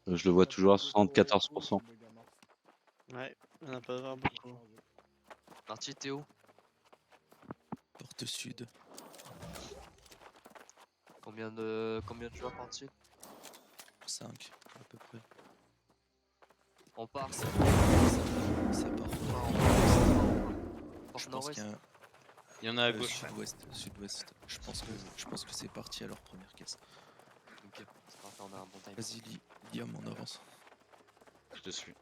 Je le vois toujours à 74%. Ouais, on a pas vraiment beaucoup. Marty, t'es où? Porte sud. Combien de joueurs par dessus? 5 à peu près. On part. Ça part. Je pense qu'il y a un... Il y en a à gauche. Sud-ouest. Je pense que c'est parti à leur première caisse. Ok, c'est parfait, on a un bon time. Vas-y, Liam, on avance. Je te suis.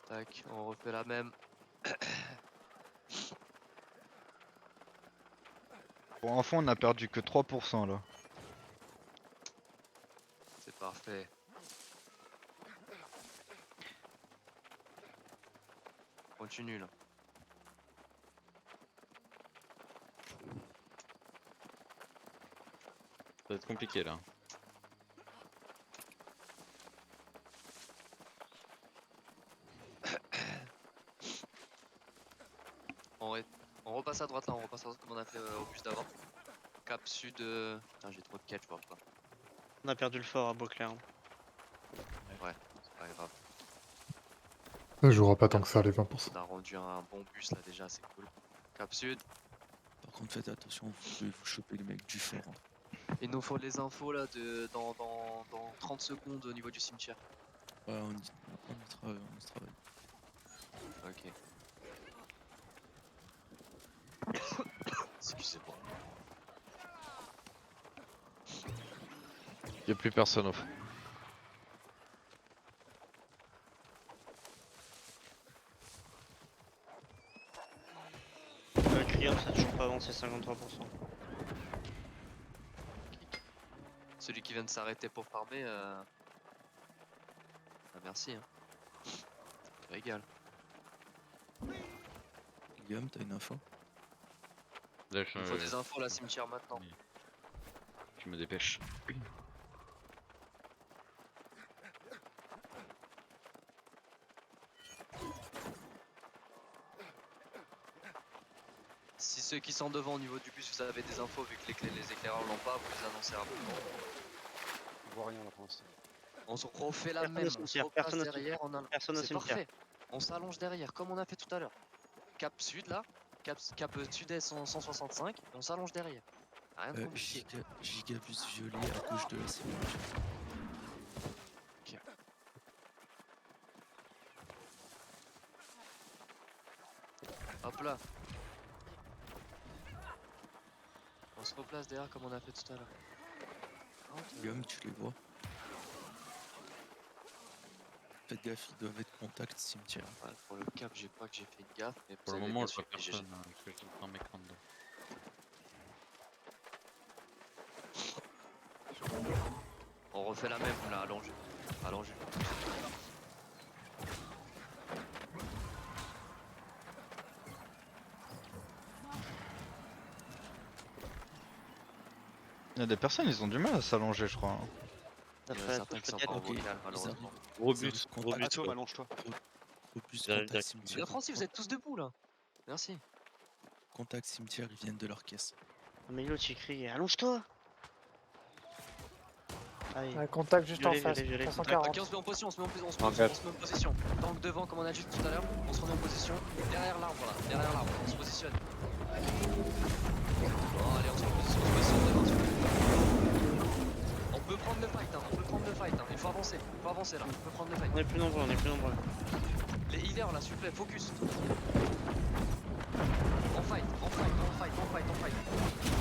Tac, on refait la même. Pour info, on a perdu que 3% là. C'est parfait. Continue là. Ça va être compliqué là. On repasse à droite là, on repasse à droite comme on a fait au bus d'avant. Cap sud. Putain, j'ai trop de quêtes, je vois pas. On a perdu le fort à Beauclair. Ouais, c'est pas grave. Ça jouera pas tant que ça, les 20%. On a rendu un bon bus là déjà, c'est cool. Cap sud. Par contre, faites attention, vous pouvez vous choper le mec du fort. Il nous faut les infos là dans 30 secondes au niveau du cimetière. Ouais, on y travaille. Ok. Excusez-moi. Y'a plus personne au fond. Le crieur, ça a toujours pas avancé 53%. Celui qui vient de s'arrêter pour farmer, ah, merci. Hein. Régal. Guillaume, t'as une info? Là, Il faut des infos là, cimetière maintenant. Je me dépêche. Si ceux qui sont devant au niveau du bus, vous avez des infos, vu que les éclaireurs l'ont pas, vous les annoncez rapidement. Je vois rien là pour l'instant. On se refait la Personne même, au on se cimetière, replace personne au derrière, on a... personne au C'est cimetière. parfait. On s'allonge derrière, comme on a fait tout à l'heure. Cap sud là, cap sud-est 165, et on s'allonge derrière. Rien de compliqué. Gigabus violet à gauche de la cimetière. Hop là. On se replace derrière comme on a fait tout à l'heure. Guillaume, tu les vois? Faites gaffe, ils doivent être contact cimetière. Ouais, pour le cap, j'ai pas que j'ai fait gaffe, mais Pour le vous avez moment, bien je vois suivi, personne, hein, parce que j'ai un mec en dedans. On refait la même là, allongé. Allongé. Il y a des personnes, ils ont du mal à s'allonger, je crois. hein. Il y en a certains qui sont pas en vocal, malheureusement. Robus, Atome, allonge-toi. Robus, J'arrive contact direct. cimetière. Le Francis, vous êtes tous debout là. Merci. Contact cimetière, ils viennent de leur caisse. Mais l'autre il crie allonge-toi. Allez. Un contact juste Violet, en face, violet, violet. 340. Ok, on se met en position, on se met en position, En on se met en position. Tank devant, comme on a dit tout à l'heure, on se remet en position. Derrière l'arbre là, derrière l'arbre, on se positionne. Bon, allez, on se positionne devant. S'il vous plaît. On peut prendre le fight, hein, on peut prendre le fight, hein. Il faut avancer là, on peut prendre le fight. On est plus nombreux, on est plus nombreux. Les healers là, s'il vous plaît, focus. On fight, on fight, on fight, on fight, on fight.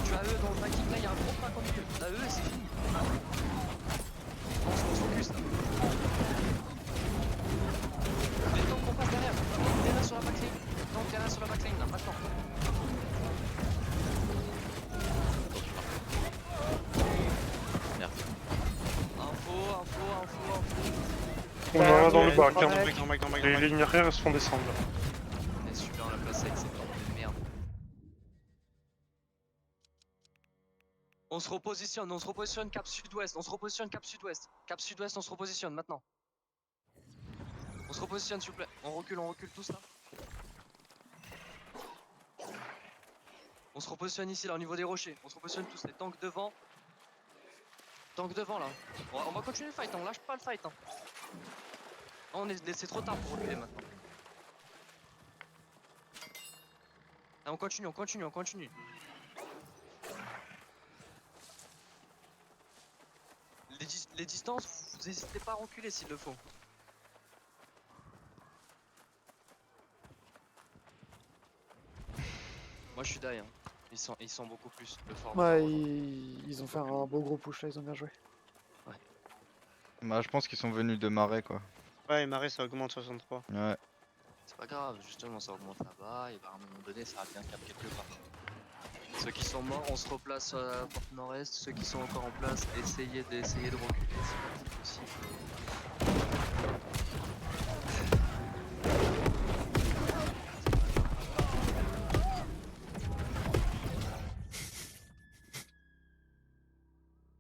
Tu as eux dans le fighting là, il y a un gros pack en milieu. T'as eux et c'est fini. On se focus là. Les tanks qu'on passe derrière. Derrière sur la backline. Tank derrière sur la backline là, maintenant. Info. On en a dans le bac. Dans le mec. Les lignes arrière elles se font descendre. On est super dans la place avec ces tanks de merde. On se repositionne cap sud-ouest, Cap sud-ouest, on se repositionne maintenant. On se repositionne s'il vous plaît. On recule tous là. On se repositionne ici là au niveau des rochers. On se repositionne tous, les tanks devant. Tank devant là. On va continuer le fight, on lâche pas le fight. Hein. C'est trop tard pour reculer maintenant. Ah, on continue. Les distances, vous n'hésitez pas à reculer s'il le faut. Moi je suis die, hein. Ils sont beaucoup plus le fort. Ouais, ils ont fait un beau gros push là, ils ont bien joué. Bah, je pense qu'ils sont venus de marais, quoi. Ouais, Marais ça augmente 63. Ouais. C'est pas grave, justement ça augmente là-bas et bah, à un moment donné ça va bien cap quelque part. Ceux qui sont morts, on se replace à la porte nord-est. Ceux qui sont encore en place, essayez de reculer si possible.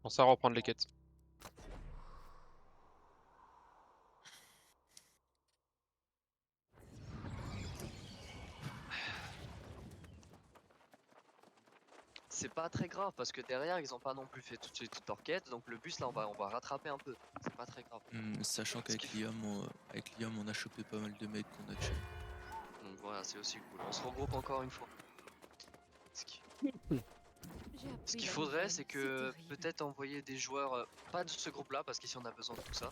Pensez à reprendre les quêtes. C'est pas très grave parce que derrière ils ont pas non plus fait tout de suite toute leur quête, donc le bus là on va rattraper un peu, c'est pas très grave. Sachant qu'avec Liam, on a chopé pas mal de mecs qu'on a tués. Donc voilà, c'est aussi cool, on se regroupe encore une fois. Ce qu'il faudrait c'est que peut-être envoyer des joueurs, pas de ce groupe là parce qu'ici on a besoin de tout ça.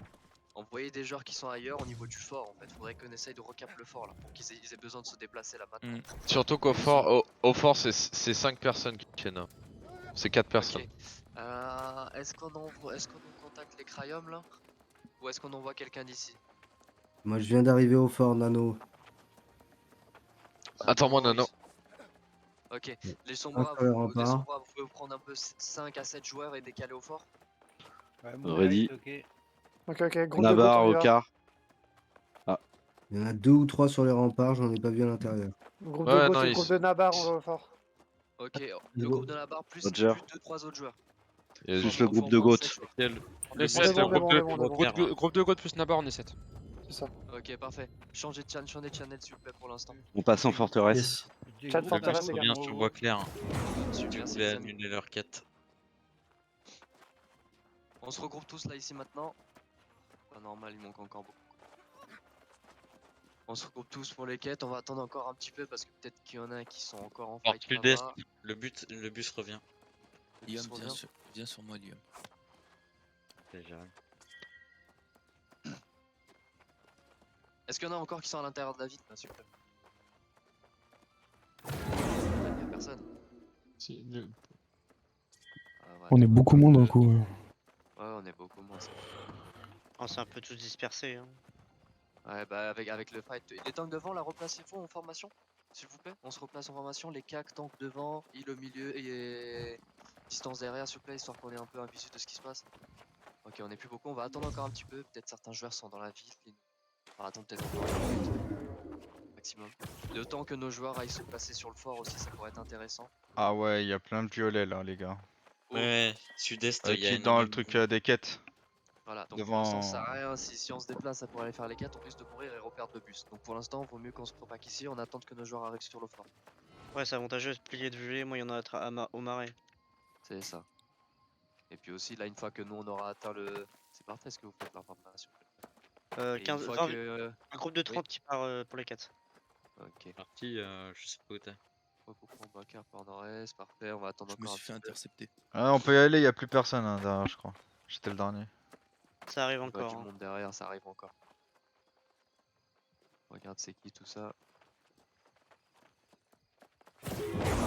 Envoyer des joueurs qui sont ailleurs au niveau du fort en fait, faudrait qu'on essaye de recap le fort là pour qu'ils aient besoin de se déplacer là maintenant. Surtout qu'au fort, au fort c'est 5 personnes qui tiennent. Hein. C'est 4 personnes. Ok. Est-ce qu'on contacte les Cryum là? Ou est-ce qu'on envoie quelqu'un d'ici? Moi je viens d'arriver au fort Nano. Attends-moi Nano. Ok, les sombras, vous pouvez prendre un peu 5 à 7 joueurs et décaler au fort? Ready. Ok, groupe Navarre de au bottes, quart. Ah. Il y en a 2 ou 3 sur les remparts, j'en ai pas vu à l'intérieur. Groupe Ouais, de non, GOAT et ils groupe sont- de Nabar, on va au fort. Ok, le groupe de la barre plus Roger. 2-3 autres joueurs. Il y a Juste juste le Au groupe fort, de moins GOAT. 7 joueurs. On est On 7, est le bon, on est groupe bon, on est de bon, on est bon. groupe de GOAT plus Nabar, on est 7. C'est ça. Ok, parfait. Changez de channel s'il vous plaît pour l'instant. On passe en forteresse. Chat forteresse, les gars. Reviens sur voie claire. Super, merci les amis. annuler leur quête. On se regroupe tous là ici maintenant. Pas normal, il manque encore beaucoup. On se regroupe tous pour les quêtes, on va attendre encore un petit peu parce que peut-être qu'il y en a qui sont encore en fight sud-est, là-bas. le bus revient. Le bus Liam, revient. viens sur moi, Liam. Est-ce qu'il y en a encore qui sont à l'intérieur de la ville là, s'il vous plaît? Il y a personne. Ah, ouais, On est beaucoup moins d'un coup. ouais, on est beaucoup moins. On s'est un peu tous dispersés. Hein. Ouais, bah avec le fight. Les tanks devant, là, replacez-vous en formation, s'il vous plaît. On se replace en formation. Les CAC, tanks devant, il au milieu et distance derrière, s'il vous plaît, histoire qu'on ait un peu un visu de ce qui se passe. Ok, on est plus beaucoup, on va attendre encore un petit peu. Peut-être certains joueurs sont dans la ville. On va attendre peut-être encore une minute maximum. Le temps que nos joueurs aillent se placer sur le fort aussi, ça pourrait être intéressant. Ah ouais, il y a plein de violets là, les gars. Ouais, sud-est, il y a Qui dans le truc des quêtes. Voilà, donc Devant- pour l'instant ça sert à rien, si on se déplace ça pourrait aller faire les quêtes, on risque de mourir et reperdre le bus. Donc pour l'instant, vaut mieux qu'on se propague ici, on attend que nos joueurs arrivent sur le fort. Ouais, c'est avantageux de se plier de violet, moi il y en a au marais. C'est ça. Et puis aussi là, une fois que nous on aura atteint le... C'est parfait ce que vous faites l'information. Et une 15, fois 20, que... un groupe de 30 qui part pour les quêtes. Ok. Parti, je sais pas où t'es. Regroupement Bakar par nord-est, parfait, on va attendre Je me encore un suis fait petit peu. intercepter. Ah, on peut y aller, il y a plus personne hein, derrière, je crois. J'étais le dernier. Ça arrive Il y a encore. du Hein. monde derrière, ça arrive encore. Regarde c'est qui tout ça.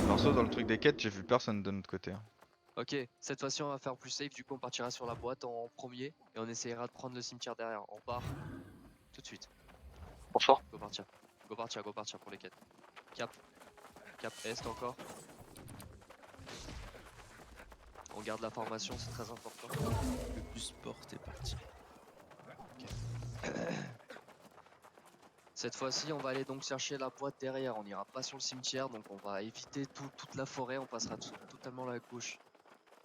Perso, dans le truc des quêtes, j'ai vu personne de notre côté. Hein. Ok, cette fois-ci on va faire plus safe, du coup on partira sur la boîte en premier et on essayera de prendre le cimetière derrière. On part tout de suite. Bonsoir. Go partir. Go partir pour les quêtes. Cap. Cap Est encore. On garde la formation, c'est très important. Le bus porte est parti. Cette fois-ci on va aller donc chercher la boîte derrière, on n'ira pas sur le cimetière, donc on va éviter toute la forêt, on passera totalement à la gauche.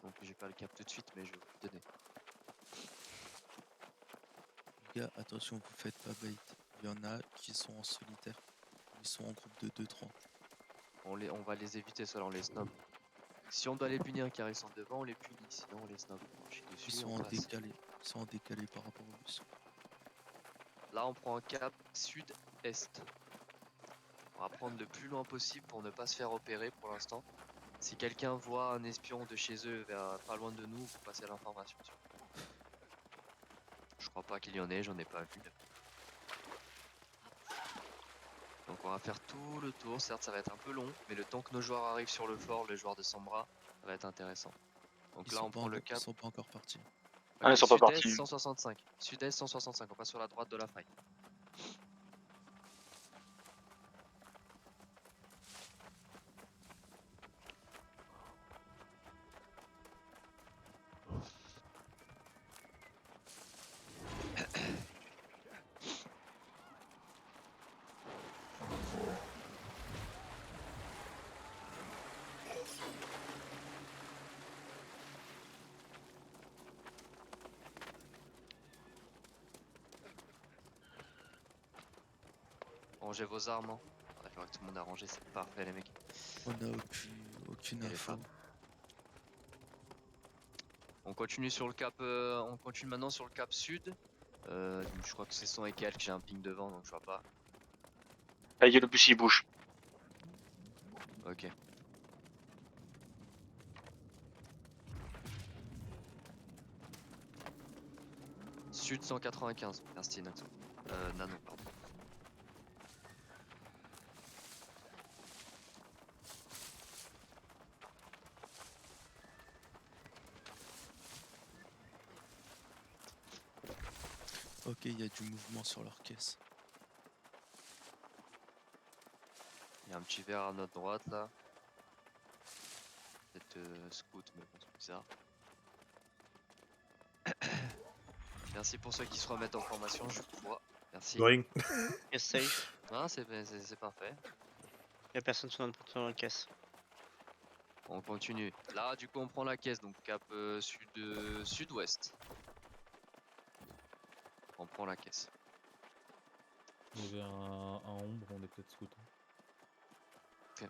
Donc j'ai pas le cap tout de suite mais je vais vous le donner. Les gars, attention, vous faites pas bait. Il y en a qui sont en solitaire. Ils sont en groupe de 2-3. On va les éviter, ceux-là on les snob. Si on doit les punir car ils sont devant, on les punit, sinon on les snob. On chie dessus, Ils sont on en passe. décalé. Ils sont en décalé par rapport au bus. Là on prend un cap sud-est. On va prendre le plus loin possible pour ne pas se faire opérer pour l'instant. Si quelqu'un voit un espion de chez eux vers pas loin de nous, vous passez l'information. Je crois pas qu'il y en ait, j'en ai pas vu. Donc on va faire tout le tour, certes ça va être un peu long, mais le temps que nos joueurs arrivent sur le fort, les joueurs de Sombra, ça va être intéressant. Donc Ils là sont on pas prend le encore- cap. Ils sont pas encore partis. Ah, ils sont pas Sud-est partis. 165. Sud-est 165, on passe sur la droite de la faille. Rangez vos armes. Hein. D'accord, tout le monde a rangé, c'est parfait les mecs. On a aucune Et les info. femmes. On continue sur le cap, on continue maintenant sur le cap sud. Je crois que c'est 100 et quelques, j'ai un ping devant donc je vois pas. Ah, il y a le bus, il bouge. Ok. Sud 195, merci Nato. Nano, pardon. Ok, il y a du mouvement sur leur caisse. Il y a un petit verre à notre droite là. Peut-être scout, mais bon, c'est bizarre. Merci pour ceux qui se remettent en formation, je vous vois. Merci. De rien. Caisse safe. Non, c'est parfait. Y'a personne sur notre caisse. On continue. Là, du coup, on prend la caisse, donc cap sud-ouest. On prend la caisse. Il y avait un ombre, on est peut-être scout. Ok.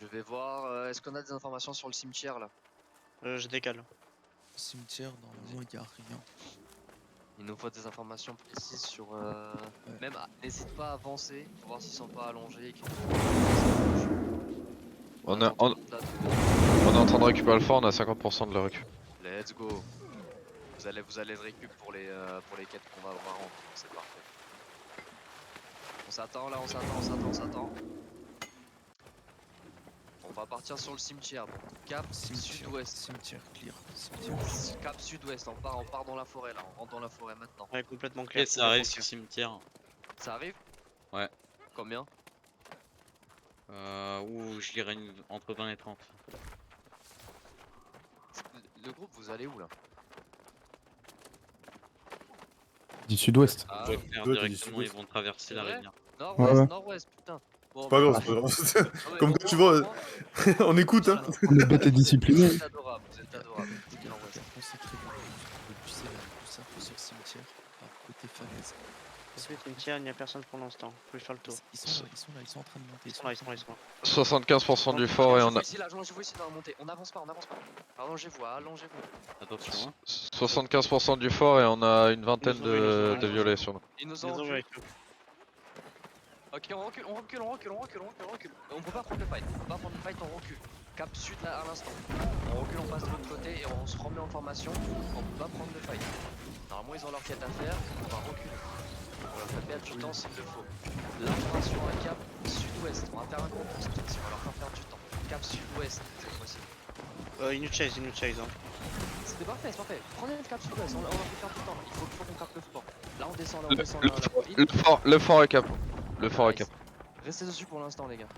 Je vais voir. Est-ce qu'on a des informations sur le cimetière là? Je décale. Cimetière, normalement, il y a rien. Il nous faut des informations précises sur. Même, n'hésite pas à avancer pour voir s'ils sont pas allongés. On est en train de récupérer le fort, on a 50% de la récup. Let's go. Vous allez le récup pour les quêtes qu'on va avoir en. C'est parfait. On s'attend là, on s'attend. On va partir sur le cimetière. Cap sud-ouest. Cimetière clear. Cap sud-ouest, on part dans la forêt là, on rentre dans la forêt maintenant. Ouais, complètement clair. Et ça arrive sur le cimetière. Ça arrive? Ouais. Combien? Ouh, je dirais entre 20 et 30. Le groupe, vous allez où là? Du sud-ouest. On va faire directement, ils vont traverser la rivière. Nord-ouest, nord-ouest, putain. Bon, C'est pas grave, c'est pas grave. Comme quoi, tu vois, on écoute, hein. On est bête et discipliné. Vous êtes adorable, vous êtes adorable. On sait très bien le plus c'est le plus simple sur le cimetière, par côté falaise. Sur le cimetière, il n'y a personne pour l'instant. Vous pouvez faire le tour. Ils sont là, ils sont en train de monter. Ils sont là. 75% du fort et on a. Allongez-vous ici dans la montée, on avance pas. Allongez-vous. Attention, hein. 75% du fort et on a une vingtaine de violets sur nous. Ils nous ont reculé. Ok, on recule. On peut pas prendre le fight, on recule. Cap sud là à l'instant. On recule, on passe de l'autre côté et on se remet en formation. On peut pas prendre le fight. Normalement, ils ont leur quête à faire, on va reculer. On leur fait perdre du temps s'il le faut. Là, on va sur un cap sud-ouest. On va faire un gros poste aussi, on va leur faire perdre du temps. Cap sud-ouest cette fois-ci. Ils nous chase, hein. C'était parfait, c'est parfait. Prenez le cap sud-ouest, on va faire du temps. Il faut qu'on capte le fort. Là, on descend la Le fort est cap. Le fort est cap. Restez dessus pour l'instant, les gars.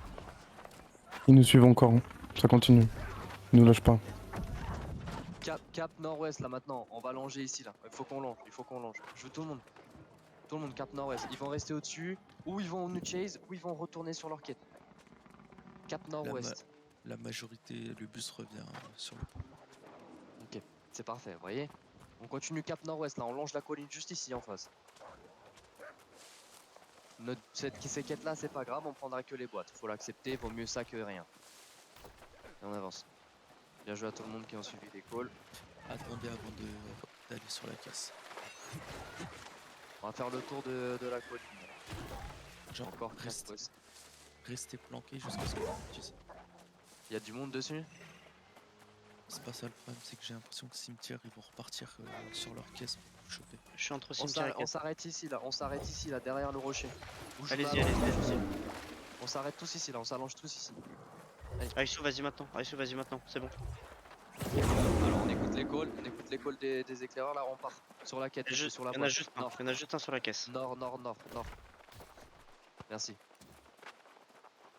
Ils nous suivent encore, hein. Ça continue. Ils nous lâchent pas. Cap nord-ouest là maintenant, on va longer ici là. Il faut qu'on longe. Je veux tout le monde. Tout le monde cap nord-ouest. Ils vont rester au-dessus, ou ils vont nous chase, ou ils vont retourner sur leur quête. Cap nord-ouest. La majorité, le bus revient sur le pont. Ok, c'est parfait, vous voyez. On continue cap nord-ouest là, on longe la colline juste ici en face. Ces quêtes là c'est pas grave, on prendra que les boîtes. Faut l'accepter, vaut mieux ça que rien. Et on avance. Bien joué à tout le monde qui ont suivi les calls. Attendez avant d'aller sur la caisse. On va faire le tour de la colline. Genre encore restez planqués jusqu'à ce que vous utilisiez. Il y a du monde dessus? C'est pas ça le problème, c'est que j'ai l'impression que cimetière ils vont repartir sur leur caisse pour vous choper. Je suis entre cimetière et on s'arrête ici là, derrière le rocher. Allez-y. On s'arrête tous ici là, on s'allonge tous ici. Aïssou, vas-y maintenant, c'est bon. Alors on écoute les calls des éclaireurs là, on part sur la quête, sur la Il y en a juste un sur la caisse. Nord. Merci.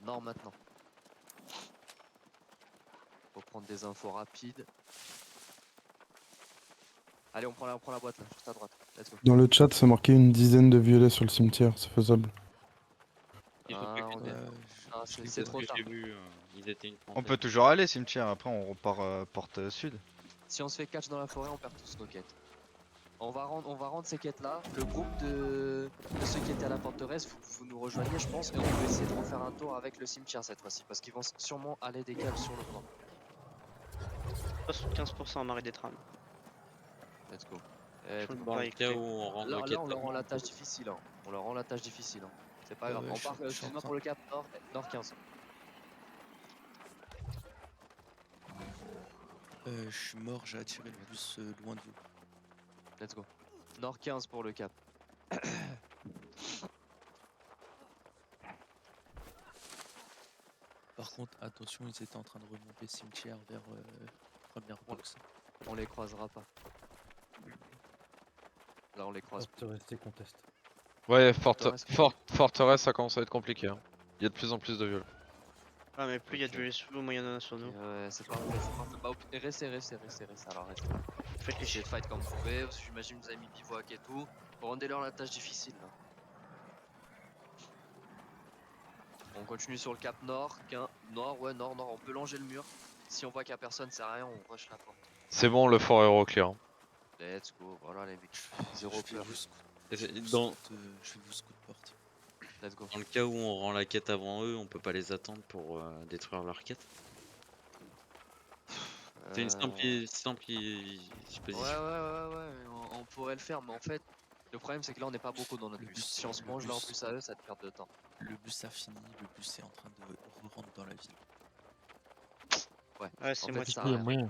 Nord maintenant. Faut prendre des infos rapides. Allez, on prend la boîte là, juste à droite. Let's go. Dans le chat, c'est marqué une dizaine de violets sur le cimetière, c'est faisable. C'est trop tard. On peut toujours aller cimetière, après on repart porte sud. Si on se fait catch dans la forêt, on perd tous nos quêtes. On va rendre ces quêtes là. Le groupe de ceux qui étaient à la forteresse, vous nous rejoignez je pense, et on peut essayer de refaire un tour avec le cimetière cette fois-ci, parce qu'ils vont sûrement aller décaler sur le plan. 75% en marée des trames. Let's go. Dans le cas où on rend là, on leur rend la tâche difficile. Hein. C'est pas grave. On part pour le cap nord 15. Je suis mort, j'ai attiré le bus loin de vous. Let's go. Nord 15 pour le cap. Par contre, attention, ils étaient en train de remonter cimetière vers première box. On les croisera pas. Là, on les croise. Forteresse et conteste. Ouais, forteresse, ça commence à être compliqué. Hein. Il y a de plus en plus de viols. Ah, mais plus il y a de violets sous nous, moins il y en a sur nous. Ouais, c'est parfait. Bah, restez. Alors, restez. faites les Essayez de fight comme vous pouvez, parce que j'imagine que vous avez mis bivouac et tout. Rendez-leur la tâche difficile là. On continue sur le cap nord, nord, ouais, nord, on peut longer le mur. Si on voit qu'il y a personne, c'est rien, on rush la porte. C'est bon, le fort Hero clear. Let's go, voilà les mecs, zéro peur. Dans... Je vais vous scout porte. Let's go. Dans le cas où on rend la quête avant eux, on peut pas les attendre pour détruire leur quête. C'est une simple disposition. Ouais, on pourrait le faire, mais en fait, le problème c'est que là on n'est pas beaucoup dans notre bus. Si on se mange là en plus à eux, ça te perd de temps. Le bus a fini, le bus est en train de re-rentrer dans la ville. Ouais, c'est en moi fait, qui ça peux, a moyen.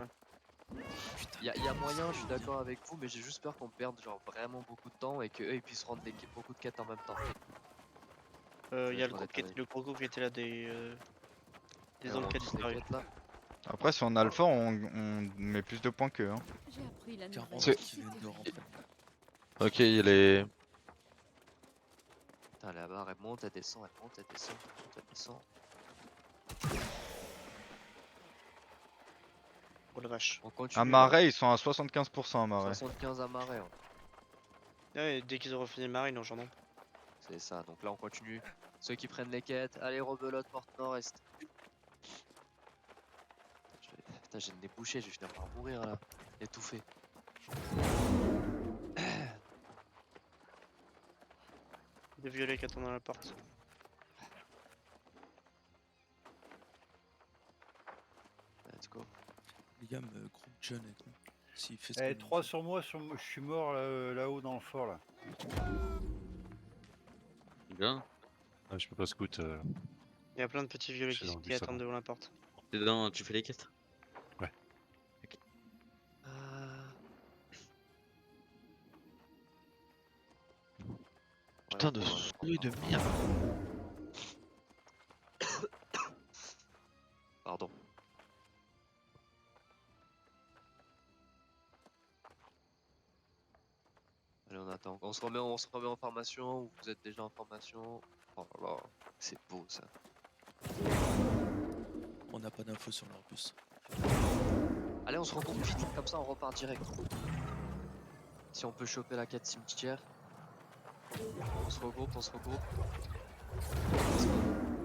Il y a moyen, je suis d'accord avec vous, mais j'ai juste peur qu'on perde genre vraiment beaucoup de temps et qu'eux ils puissent rendre beaucoup de quêtes en même temps. Il y a le gros groupe qui était là des hommes qui a disparu. Après, si on a le fort, on met plus de points qu'eux. Hein. J'ai appris la nouvelle. Ok, il est. Putain, la barre elle monte, elle descend, elle monte, elle descend, elle descend. Oh la vache. On continue. À Marais, ils sont à 75% à Marais. 75 à Marais. Ouais. Ouais, dès qu'ils auront fini Marais, ils en ont. C'est ça, donc là on continue. Ceux qui prennent les quêtes, allez rebelote porte nord-est. Putain, j'ai le nez bouché, je vais finir par mourir là, étouffé. Des violets qui attendent à la porte. Let's go. Liam, groupe John avec nous. S'il fait ce Eh, qu'on 3 sur moi, je suis mort là-haut dans le fort là. Bien. Ah, je peux pas scout. Il y a plein de petits violets Je suis dans le qui bus attendent avant. devant la porte. Tu fais les quêtes? Ouais. Ok. Putain de souris de merde. Pardon. Allez, on attend. On se remet en formation ou vous êtes déjà en formation? Oh là là, c'est beau ça. On n'a pas d'infos sur leur bus. Allez, on se regroupe vite, comme ça on repart direct. Si on peut choper la quête cimetière. On se regroupe,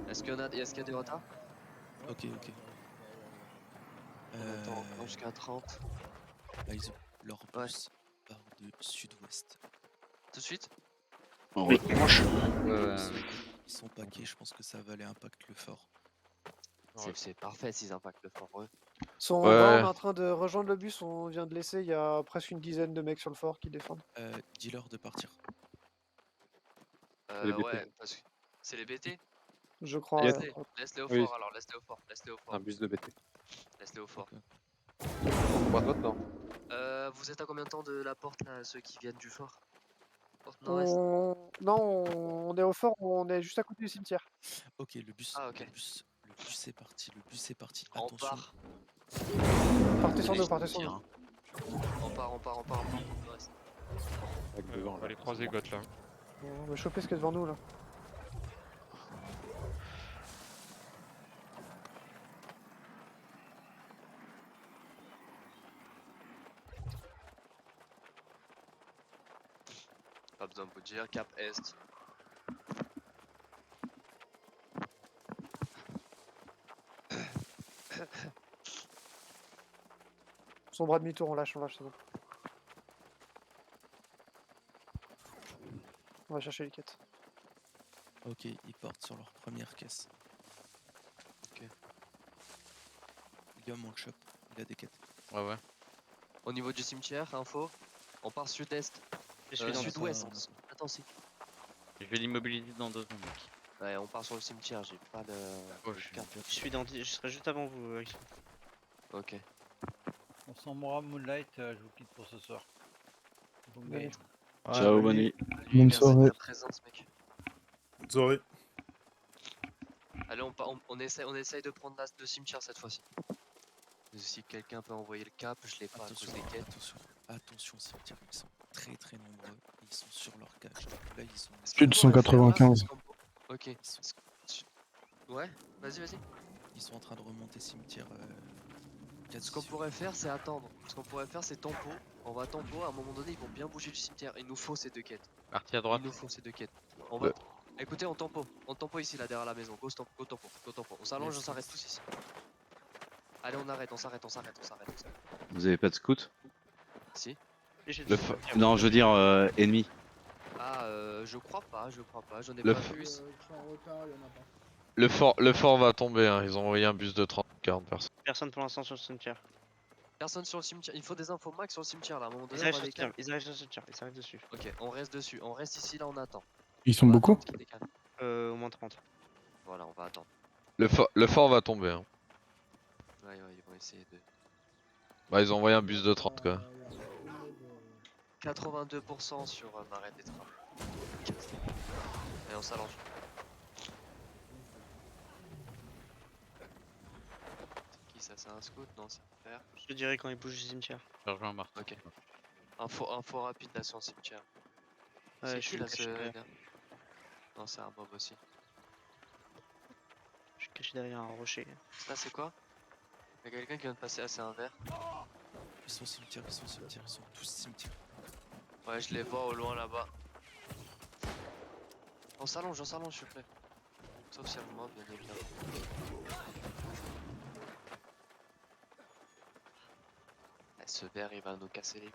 Est-ce qu'il y a des retards? Ok. On attend jusqu'à 30. Là, leur bus part de sud-ouest. Tout de suite? Oui, Ils sont paquets, je pense que ça va aller impact le fort. C'est parfait s'ils impactent le fort, ouais. On est en train de rejoindre le bus, on vient de laisser, il y a presque une dizaine de mecs sur le fort qui défendent. Dis-leur de partir. Les BT. Ouais, parce que c'est les BT. Je crois. Laisse-les au Oui. fort alors, laisse-les au fort. Un bus de BT. Laisse-les au fort. Maintenant. Vous êtes à combien de temps de la porte là, ceux qui viennent du fort? Porte nord-est. Non, on est au fort, on est juste à côté du cimetière. Ok, le bus. Ah, ok. Le bus est parti. On Attention. part. Partez sur nous, partez sur nous. On part. Nord-est. On va les croiser Goth là. On va choper ce qu'il y a devant nous là. Pas besoin de vous dire, cap est. Son bras demi-tour, on lâche, c'est bon. On va chercher les quêtes. Ok, ils partent sur leur première caisse. Ok. Liam, on le chope, il a des quêtes. Ouais. Au niveau du cimetière, info, on part sud-est. Sud-ouest. Attends, si. Je vais l'immobiliser dans 2 secondes, mec. Ouais, on part sur le cimetière, j'ai pas le. Je serai juste avant vous. Ok. On s'en Moonlight, je vous quitte pour ce soir. Bonne nuit. Ciao, bonne nuit. Bonne soirée. Présence, mec. Bonne soirée. Allez, on essaye de prendre le cimetière cette fois-ci. Si quelqu'un peut envoyer le cap, je l'ai pas à cause des quêtes. Attention, cimetière, ils sont très nombreux. Ils sont sur leur cage. Là, ils sont. Plus de 195. Ok. Ouais, vas-y. Ils sont en train de remonter cimetière Ce qu'on pourrait faire, c'est attendre. Ce qu'on pourrait faire, c'est tempo. On va tempo. À un moment donné, ils vont bien bouger du cimetière. Il nous faut ces 2 quêtes. Parti à droite. Il nous faut ces 2 quêtes. On va. Écoutez, on tempo. On tempo ici, là, derrière la maison. Go tempo, go tempo, go tempo. On s'allonge, on s'arrête tous ici. Allez, on arrête, on s'arrête, on s'arrête, on s'arrête. Vous avez pas de scout? Si. Non, je veux dire ennemi. Ah, je crois pas, j'en ai Le pas f- vu. Le fort va tomber, hein. Ils ont envoyé un bus de 30-40 personnes. Personne pour l'instant sur le cimetière. Personne sur le cimetière. Il faut des infos max sur le cimetière là. À un moment donné, Ils on arrivent va sur le décaler. cimetière, ils arrivent sur le cimetière, ils arrivent dessus. Ok, on reste dessus. On reste ici, là, on attend. Ils sont beaucoup? Au moins 30. Voilà, on va attendre. Le fort va tomber, hein. Ouais, ils vont essayer de. Bah, ils ont envoyé un bus de 30 quoi. 82% sur Marais des trains. Et on s'allonge. C'est qui ça? C'est un scout? Non, c'est un père. Je te dirais quand ils bougent du cimetière. Je rejoins Martin. Ok. Info rapide là sur le cimetière. Ouais, C'est je qui suis là caché ce. derrière. Non, c'est un mob aussi. Je suis caché derrière un rocher. Ça, c'est quoi? Y'a quelqu'un qui vient de passer à c'est un verre. Ils sont au cimetière, ils sont au cimetière, ils sont tous cimetière. Ouais, je les vois au loin là-bas. On s'allonge, s'il vous plaît. Sauf si elle me mob, bien évidemment. Eh, ce verre, il va nous casser les.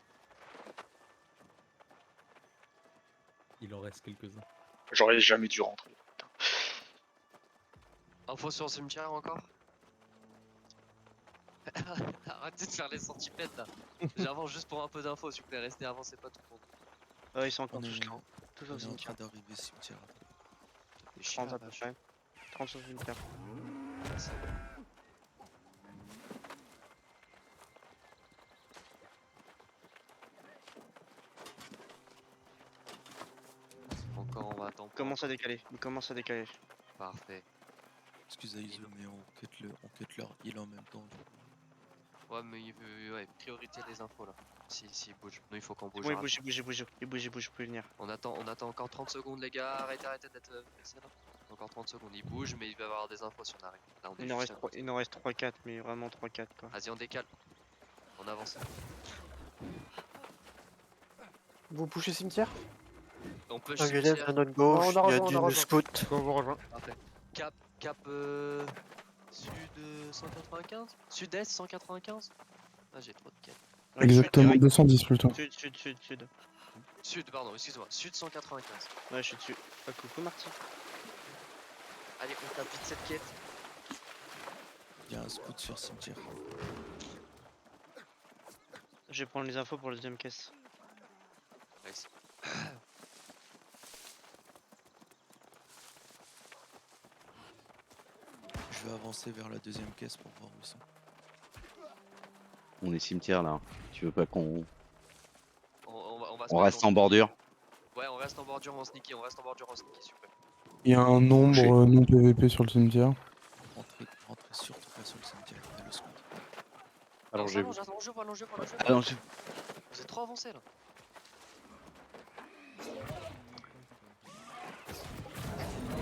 Il en reste quelques-uns. J'aurais jamais dû rentrer. Info sur le cimetière encore? Arrêtez de faire les centipèdes là. J'avance juste pour un peu d'infos, s'il vous plaît, restez avancez pas tout le monde. Ils sont encore On est- tous là. Toujours On au est en cimetière. train d'arriver au cimetière. 30 à peu près. 30 sur le cimetière. Encore, on va attendre. Il commence à décaler. Parfait. Excusez Iso, mais on cut leur heal en même temps. Ouais, mais il veut. Ouais, priorité les infos là. S'il bouge. Nous, il faut qu'on bouge. Oui, rapide. il bouge, plus venir. On attend encore 30 secondes, les gars. Arrêtez d'être pressés là. Encore 30 secondes. Il bouge, mais il va y avoir des infos si on arrive. Là, on est juste à côté. Il en reste 3-4, mais vraiment 3-4 quoi. Vas-y, on décale. On avance. Vous pushez cimetière? On peut Un Guélève cimetière. à notre gauche, Non, on a il y a rejoint, on a du rejoint. scout. On vous rejoint. Parfait. Cap sud 195? Sud-est 195? Ah, j'ai trop de quêtes. Exactement, 210 plutôt. Sud. Sud, pardon, excuse-moi. Sud 195. Ouais, je suis dessus. Ah, coucou Marty. Allez, on tape vite cette quête. Il y a un scout sur le cimetière. Je vais prendre les infos pour la deuxième caisse. Nice. Je vais avancer vers la deuxième caisse pour voir où ils sont. On est cimetière là. Tu veux pas qu'on. On va se On mettre reste en bordure? Ouais, on reste en bordure, on sneaky, s'il vous plaît. Il y a un nombre non PVP sur le cimetière. Rentrez surtout pas sur le cimetière, il y a le scout. Allongez-vous. Allongez-vous. Allongez-vous. Vous êtes trop avancé là.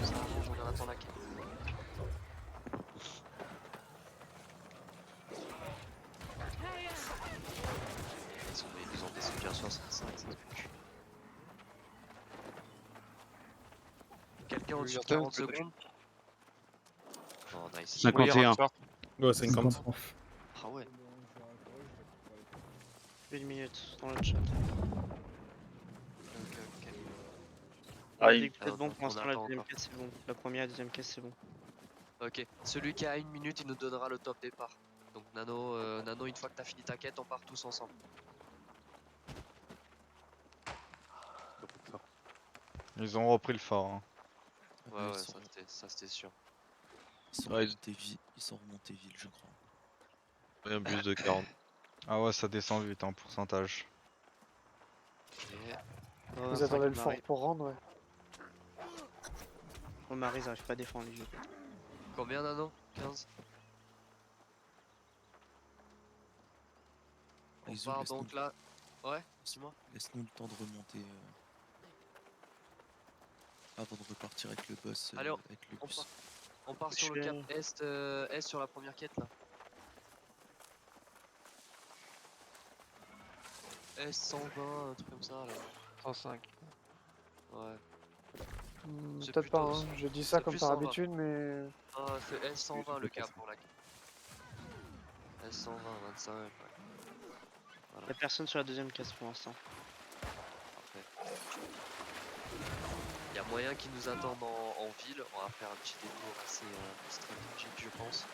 Ça avance, on attend la quête. Ils ont des soutiens 65, ça se pue. Quelqu'un au-dessus de 40 secondes? Oh nice. 51. Ouais, 50. Ah ouais. 1 minute dans le chat. Ok. Ah, il- peut-être bon pour l'instant, la attend deuxième encore. caisse c'est bon. La première et la deuxième caisse c'est bon. Ok, celui qui a 1 minute, il nous donnera le top départ. Donc Nano, une fois que t'as fini ta quête, on part tous ensemble. Ils ont repris le fort. Hein. Ouais, Ils ouais, sont- ça c'était sûr. Ils sont remontés ville, je crois. Il y a un bus de 40. Ah ouais, ça descend vite en pourcentage. Vous attendez le fort pour rendre, ouais. Oh Marie, ils arrivent pas à défendre les jeux. Combien Nano? 15? On Ils ont part laisse-nous donc là. Ouais, dis-moi. Laisse-nous le temps de remonter avant de repartir avec le boss, Allez, avec le bus. on part sur le cap est sur la première quête là. S120, un truc comme ça là. 105. Ouais. C'est Peut-être pas, plutôt- hein. Je dis ça c'est comme plus par 120. habitude, mais... Ah, c'est S120 le cap pour la S120, 25. Ouais. Voilà. Y'a personne sur la deuxième caisse pour l'instant. Parfait. Il y a moyen qu'ils nous attendent en ville. On va faire un petit détour assez stratégique, je pense.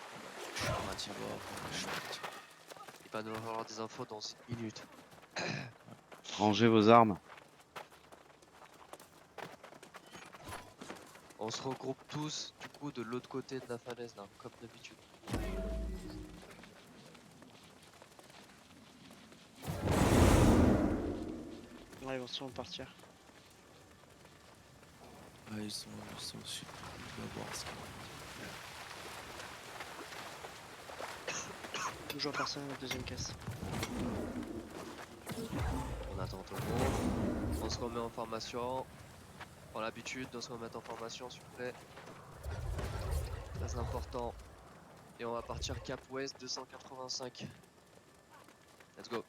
Il va nous avoir des infos dans une minute. Rangez vos armes. On se regroupe tous du coup de l'autre côté de la falaise là, comme d'habitude. Ouais, ils vont sûrement partir. Ouais, ils sont au sud. On va voir ce Toujours personne à la deuxième caisse. On attend tout le monde. On se remet en formation. On prend l'habitude de se remettre en formation s'il vous plaît. Très important. Et on va partir cap ouest 285. Let's go.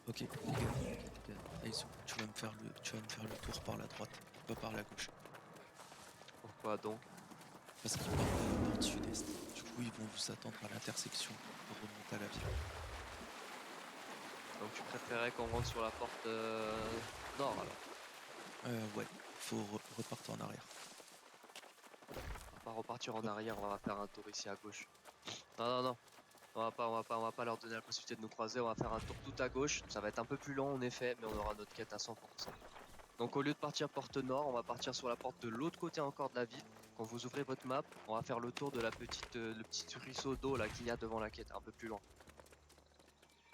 Ok, les gars, là, tu vas me faire le tour par la droite, pas par la gauche. Pourquoi donc? Parce qu'ils partent de la porte sud-est. Du coup, ils vont vous attendre à l'intersection pour remonter à la ville. Donc tu préférais qu'on rentre sur la porte nord alors? Ouais, faut repartir en arrière. On va repartir en arrière, on va faire un tour ici à gauche. Non. On va pas leur donner la possibilité de nous croiser, on va faire un tour tout à gauche. Ça va être un peu plus long en effet, mais on aura notre quête à 100%. Donc au lieu de partir porte nord, on va partir sur la porte de l'autre côté encore de la ville. Quand vous ouvrez votre map, on va faire le tour de la le petit ruisseau d'eau là qu'il y a devant la quête, un peu plus loin.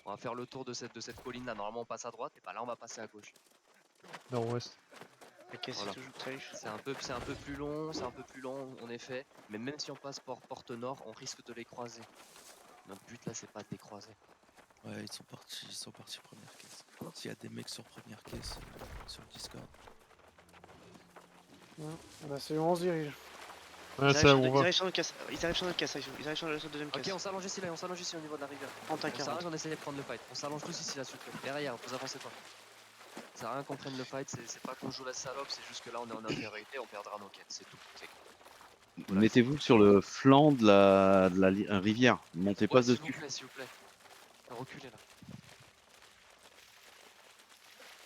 On va faire le tour de cette colline là, normalement on passe à droite et pas là on va passer à gauche. Nord-ouest. La caisse Voilà. est toujours safe. C'est un peu plus long, en effet, mais même si on passe porte nord, on risque de les croiser. Notre but là c'est pas de les croiser. Ouais, ils sont partis première caisse. S'il y a des mecs sur première caisse, sur le Discord. Bah, c'est où on se dirige. Ouais, c'est là où on va. Ils arrivent sur notre caisse. Ils arrivent sur notre caisse. Ils arrivent sur la deuxième caisse. Ok, on s'allonge ici là, on s'allonge ici au niveau de la rivière. En On taquin. s'allonge, on essaie de prendre le fight. On s'allonge tous ici là s'il te plaît. Derrière, vous avancez pas. Ça sert à rien qu'on prenne le fight, c'est pas qu'on joue la salope, c'est juste que là on est en infériorité, on perdra nos quêtes, c'est tout. Mettez-vous sur le flanc de la rivière. Montez pas S'il dessus. vous plaît. Reculez là.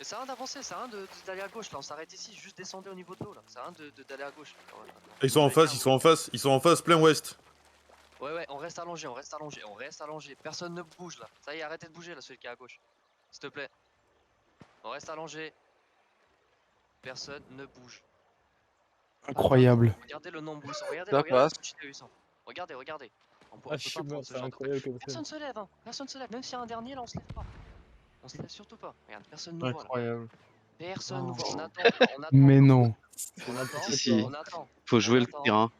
Et ça sert à rien d'avancer, ça sert à rien d'aller à gauche là, on s'arrête ici, juste descendez au niveau de l'eau là, ça sert à rien d'aller à gauche. Ils sont en face, plein ouest. Ouais, on reste allongé, personne ne bouge là. Ça y est, arrêtez de bouger là, celui qui est à gauche. S'il te plaît. On reste allongé. Personne ne bouge. Incroyable. Regardez le nombre où ils sont, Ça regardez passe. le petit où ils sont. Regardez. On peut Ah, je suis mort, c'est incroyable comme ça. Personne se lève, hein. Personne se lève, même s'il y a un dernier là, on se lève pas. On se lève surtout pas. Regarde, personne nous voit là. Incroyable. Personne nous voit, on attend. Mais non. Si. On attend. Faut jouer le attend. terrain.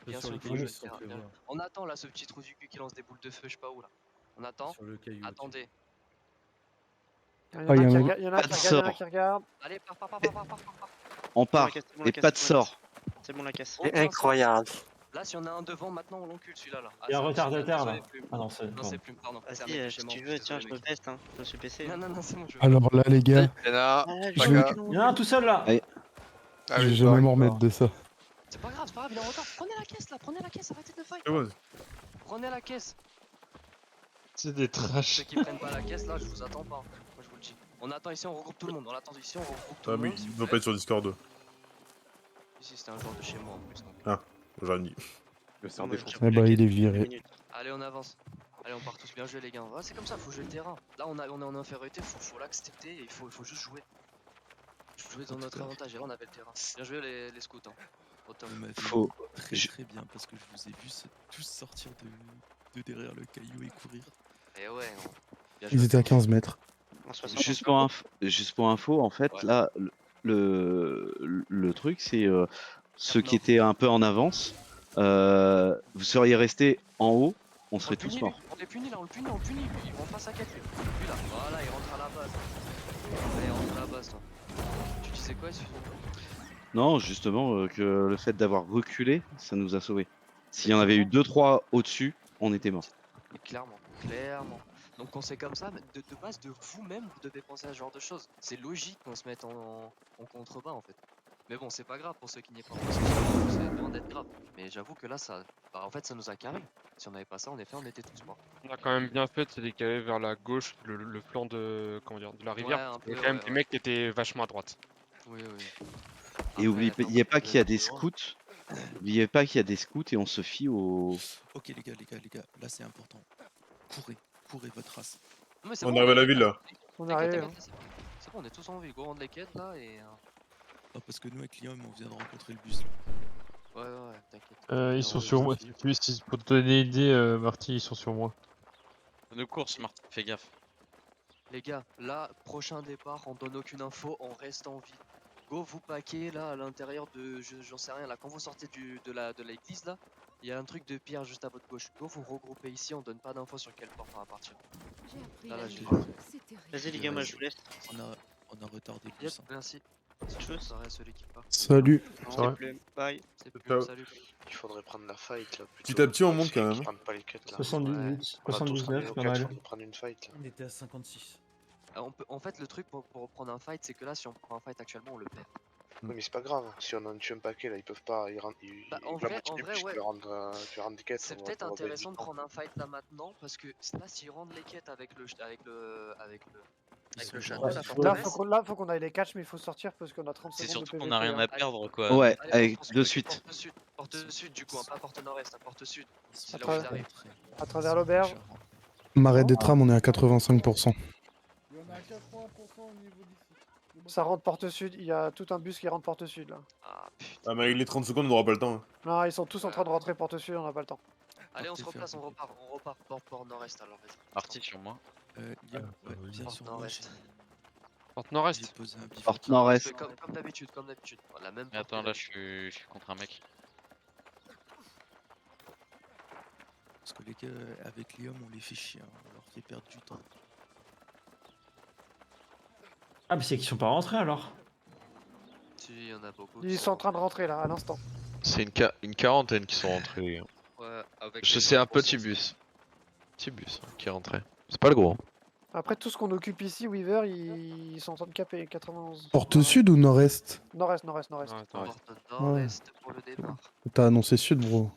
Bien sûr, il faut jouer le terrain. On attend là ce petit trou du cul qui lance des boules de feu, je sais pas où là. On attend. Attendez. Il y en a un qui regarde, il y en a un qui regarde. Allez, pars. On part. Et pas de sort. C'est bon la caisse. C'est incroyable. Là, si on a un devant, maintenant on l'encule celui-là. Là. Il y a un c'est retardataire, celui-là, là. c'est Ah non, c'est- Non, c'est plus, pardon. Vas-y, C'est un mec si chez moi, tu je veux, suis tiens, désolé, je me mec. teste, hein. Je me suis PC. Non, c'est bon, je Alors là, les gars, Ah, Il y en a un tout seul là. Allez. je vais jamais m'en remettre de ça. C'est pas grave, il est en retard. Prenez la caisse là, arrêtez de fight. Ouais. Prenez la caisse. C'est des trash. Ceux qui prennent pas la caisse là, je vous attends pas. Moi je vous le dis. On attend ici, on regroupe tout le monde. On attend ici, on regroupe tout Ah, le mais monde. il doit pas être sur Discord. Ici, c'était un joueur de chez moi en plus. Donc. Ah, j'en ai dit. Eh bah, il est viré. Allez, on avance. Allez, on part tous bien jouer les gars. Ouais, c'est comme ça, faut jouer le terrain. Là, on est en infériorité, faut l'accepter et il faut juste jouer. Jouer dans notre avantage. Et là, on avait le terrain. Bien joué les scouts. Hein. Au top. Faut. Très bien parce que je vous ai vu tous sortir de derrière le caillou et courir. Et ouais, non. Bien Ils joué. étaient à 15 mètres. Juste pour info, en fait, là, le truc, c'est ceux qui étaient un peu en avance. Vous seriez restés en haut, on serait tous morts. On est puni là, on le punit. Il rentre pas sa quête lui. Lui là, voilà, il rentre à la base. Allez, rentre à la base toi. Tu disais quoi, excuse-moi? Non, justement, que le fait d'avoir reculé, ça nous a sauvés. S'il y en avait eu 2-3 au-dessus, on était morts. Clairement. Donc quand c'est comme ça, de base de vous-même, vous devez penser à ce genre de choses. C'est logique qu'on se mette en contrebas en fait. Mais bon, c'est pas grave pour ceux qui n'y est pas pensé, c'est loin d'être grave. Mais j'avoue que là, en fait, ça nous a carré. Si on n'avait pas ça, en effet, on était tous morts. On a quand même bien fait de se décaler vers la gauche, le flanc de, comment dire, de la rivière. Ouais, un parce qu'il y peu, avait quand même ouais, des ouais. mecs qui étaient vachement à droite. Oui, oui. Et oubliez pas qu'il y a des scouts. Oubliez pas qu'il y a des scouts et on se fie aux. Ok les gars, là c'est important. Courez votre race. Non, mais c'est On bon, arrive à la ville là. On t'inquiète, arrive. t'inquiète, c'est bon, on est tous en vie. Go, on les quêtes là et. Ah, parce que nous avec Liam on vient de rencontrer le bus. Ouais, t'inquiète. Ils sont sur moi. Pour te donner une idée, Marty, ils sont sur moi. De course, Marty, fais gaffe. Les gars, là, prochain départ, on donne aucune info, on reste en vie. Go, vous paquez là à l'intérieur de. J'en sais rien là, quand vous sortez de l'église là, il y a un truc de pierre juste à votre gauche. Go, vous regroupez ici, on donne pas d'infos sur quelle porte on va partir. J'ai appris Là, la je nouvelle. l'ai. C'est terrible. Vas-y les gars, moi je vous laisse. On a retardé le Yep, bus. merci. C'est chaud, ça reste celui qui part. Salut. C'est plus. Bye. C'est plus, Ciao. salut. Il faudrait prendre la fight là. Petit à petit, on monte quand même. Prendre pas les quêtes là. 78, On a tous ramené 79, nos pas quêtes, mal. faut prendre une fight là. On était à 56. En fait, le truc pour prendre un fight, c'est que là, si on prend un fight actuellement, on le perd. Oui, mais c'est pas grave. Si on en tue un paquet là, ils peuvent pas. Bah, en la vrai, moitié du ouais. bus, tu leur rends des quêtes. C'est on va peut-être pouvoir gagner intéressant du de temps. prendre un fight là maintenant parce que là, s'ils rendent les quêtes avec le château, la Là, forteresse. faut qu'on aille les catch, mais il faut sortir parce qu'on a 30 C'est secondes de surtout PVP. qu'on a rien hein. à perdre quoi. Ouais, Allez, avec on se de met suite. Porte sud du coup, hein, pas porte nord-est, hein, porte sud. C'est À là où ils travers- arrivent. À travers l'auberge. Marais des trams, on est à 85%. Il y en a 80% au niveau d'ici. Ça rentre porte sud, il y a tout un bus qui rentre porte sud là. Ah putain. Ah, mais avec les 30 secondes, on n'aura pas le temps. hein. Non, ils sont tous en train de rentrer porte sud, on n'a pas le temps. Allez, on se replace, on repart port nord-est alors. Vas-y. Marty sur moi. Liam, viens Porte sur moi. nord-est. Porte J'ai nord-est. posé un bif. Porte nord-est. Comme d'habitude. La même Mais porte attends, que là je suis contre un mec. Parce que les gars, avec Liam on les fait chier, hein. On leur fait perdre du temps. Ah, mais c'est qu'ils sont pas rentrés alors. Si, il y en a beaucoup. Ils sont en train de rentrer là, à l'instant. C'est une quarantaine qui sont rentrés, les gars. Ouais, avec C'est un petit bus. Petit bus hein, qui est rentré. C'est pas le gros. Après tout ce qu'on occupe ici, Weaver, ils sont en train de caper 91. Porte sud ou nord-est? Nord-est. Porte nord-est pour le départ. T'as annoncé sud, bro.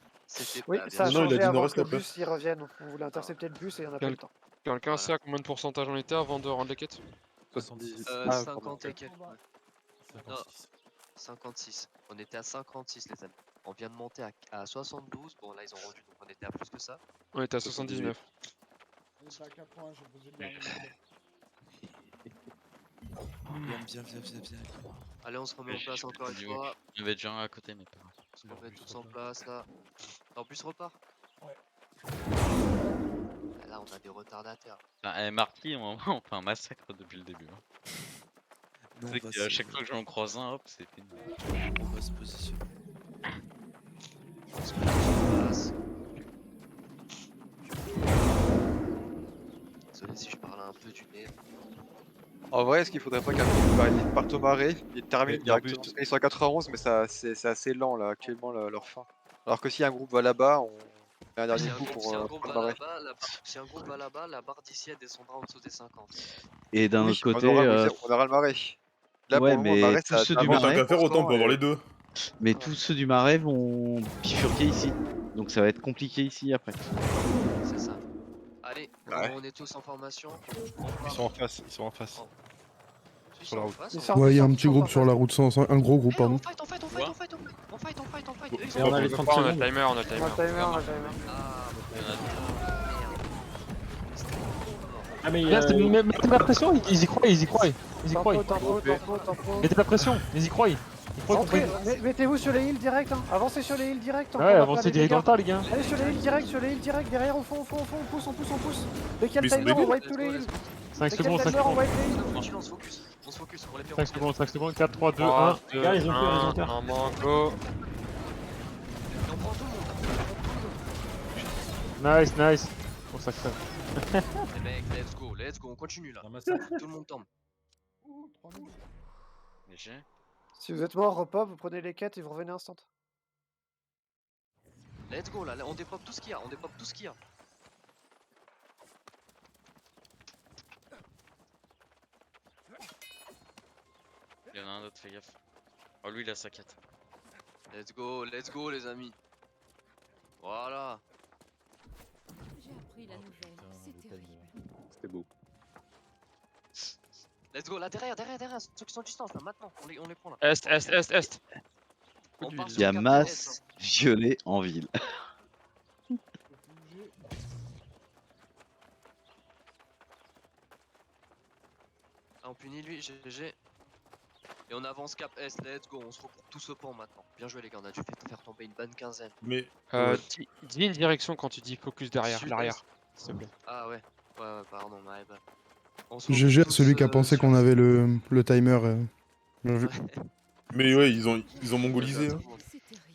Oui, ça a Non, il a changé dit avant nord-est que le après. bus y revienne. On voulait intercepter le bus et on n'a pas eu le temps. Quelqu'un sait à combien de pourcentage on était avant de rendre les quêtes 70. 50 et quelques. Ouais. Non, 56. On était à 56 les amis. On vient de monter à 72. Bon là ils ont rendu donc on était à plus que ça. On était à 79. On était à 80, j'ai posé le dernier. Liam, viens. Allez on se remet en place encore une fois. Il y avait déjà un à côté mais pas. On se remet tous en place là. En plus repart. Ouais. Là on a des retardataires. Marty, on fait un massacre depuis le début. Hein. Nous, C'est qu'à chaque fois que j'en croise un, hop, c'est fini. On va se positionner. On se met en place. Désolé si je parle un peu du nez. En vrai, est-ce qu'il faudrait pas qu'un groupe parte au marais, ils terminent directement parce qu'ils sont à 91, mais c'est assez lent là actuellement leur fin. Alors que si un groupe va là-bas, on fait un dernier coup pour Si un groupe le va marais. là-bas, la barre d'ici elle descendra en dessous des 50. Et d'un Oui, autre côté. on aura le marais. Là, Ouais, pour le moment, le mais marais, tous ça ceux du avance marais. Tant qu'à faire, autant on peut avoir et- les deux. Mais tous ceux du marais vont bifurquer ici. Donc ça va être compliqué ici après. C'est ça. Allez, Ouais. on est tous en formation. Ils sont en face, ils sont en face. Sur la route. Ouais, il y a un petit groupe sur la route 105, un gros groupe, pardon. On fight. Eux, ils Et ont on a les 30 On a le secondes. timer, on a le On a timer. le timer, on a le timer. Ah, mais mettez la pression, ils y croient. Tempo. Mettez la pression, ils y croient. Ils croient qu'on Rentrez, peut- mettez-vous sur les îles direct, hein. Avancez sur les îles direct. Ouais, avancez direct dans le tas, les gars. Allez sur les îles direct, derrière au fond, on pousse. Dès qu'il y a Mais le ils sont timer, on débiles. wipe tous les îles. 5 Dès qu'il y a secondes, le 5 timer, on secondes. wipe les îles. On se focus pour les 5 secondes, 5 secondes, 4, 3, 2, 1. 3, Les gars, ils ont peur, ils ont peur. Un mango. Et on prend tout le monde. Nice. Bon, ça crève. Les mecs, let's go, on continue là. Tout le monde tombe. Léger. Si vous êtes mort, repop, vous prenez les quêtes et vous revenez instant. Let's go là, on dépop tout ce qu'il y a, Il y en a un autre, fais gaffe. Oh, lui, il a sa quête. Let's go les amis. Voilà. J'ai appris la nouvelle. C'est terrible. C'était beau. Let's go, là derrière, ceux qui sont en distance là, maintenant, on les prend là. Est. On part sur Il y a le cap masse S, violet en ville. Ah, on punit lui, GG. Et on avance cap S, let's go, on se regroupe tous au pan maintenant. Bien joué les gars, on a dû faire tomber une bonne quinzaine. Mais. Dis une direction quand tu dis focus derrière, Sud-est. l'arrière, s'il te plaît. Ah ouais, pardon, my bad. On se GG à regroupe celui tous, qui a pensé sur- qu'on avait le timer. Bien vu. Mais ouais, ils ont mongolisé. Hein.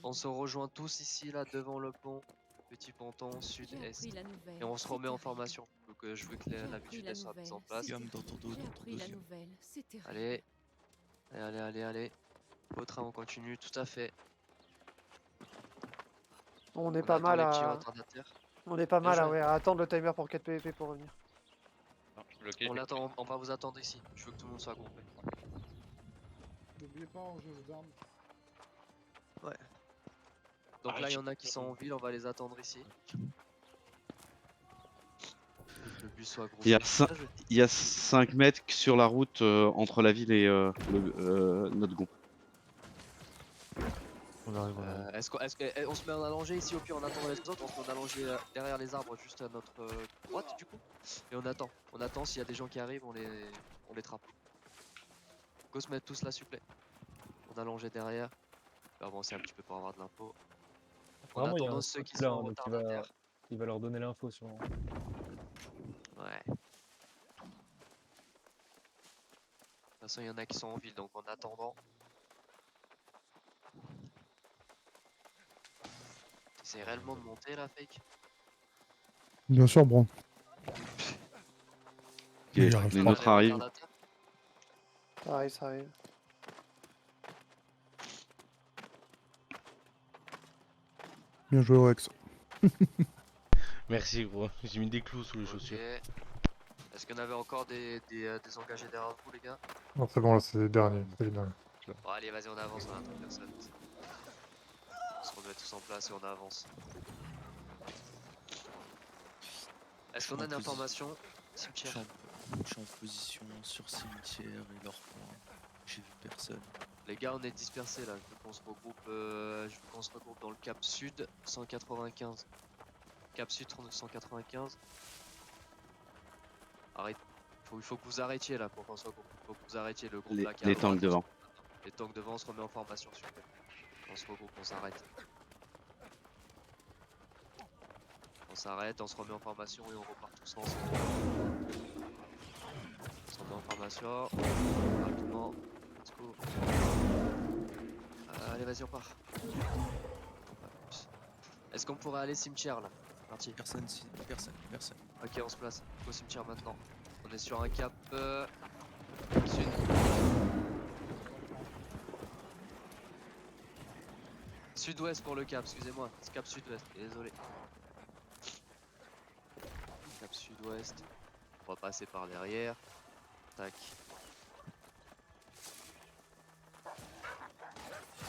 On se rejoint tous ici là devant le pont. Petit ponton sud-est. Et on se remet en formation. Donc je veux que la habitude elle soit mise en place. Dans ton dos, Allez. Allez. Au train on continue, tout à fait. On est pas mal à... On est pas mal à attendre le timer pour 4 PVP pour revenir. On l'attend, on va vous attendre ici. Je veux que tout le monde soit groupé. N'oubliez pas, on joue aux armes. Ouais. Donc là il y en a qui sont en ville, on va les attendre ici. Que le bus soit groupé. Il y a 5 mètres sur la route entre la ville et notre groupe. Est-ce qu'on se met en allongé ici au pire en attendant les autres, on se met en allongé derrière les arbres juste à notre droite du coup. Et on attend s'il y a des gens qui arrivent, on les trappe. Go se mettre tous là s'il vous plaît. On a allongé derrière. On va avancer un petit peu pour avoir de l'info. En attendant ceux qui sont en retardataire. Il va leur donner l'info sûrement. Ouais. De toute façon il y en a qui sont en ville donc en attendant. T'essayes réellement de monter là fake? Bien sûr, bro. Ok, Il arrive les pas. nôtres arrivent. Ça arrive. Bien joué, Rex. Merci gros, j'ai mis des clous sous les chaussures. Est-ce qu'il y en avait encore des engagés derrière vous les gars? Non, c'est bon, là, c'est les derniers. C'est les derniers. Bon allez vas-y on avance, on attend personne. On se remet tous en place et on avance. Est-ce qu'on a une information? Cimetière. Je suis en position sur cimetière et leur point. J'ai vu personne. Les gars on est dispersés là, je veux qu'on se regroupe, dans le cap sud 195. Cap sud 195. Arrête. Il faut que vous arrêtiez là pour qu'on se regroupe. Il faut que vous arrêtiez le groupe là qui est à Les droite. tanks devant. Les tanks devant, on se remet en formation s'il vous plaît. On se regroupe, on s'arrête. On s'arrête, on se remet en formation et on repart tous ensemble. On se remet en formation. Rapidement. Let's go. Allez vas-y on part. Est-ce qu'on pourrait aller cimetière là? Parti. Personne. Ok on se place. Au cimetière maintenant. On est sur un cap sud. Sud-ouest pour le cap, excusez-moi. C'est cap sud-ouest, désolé. Cap sud-ouest. On va passer par derrière. Tac.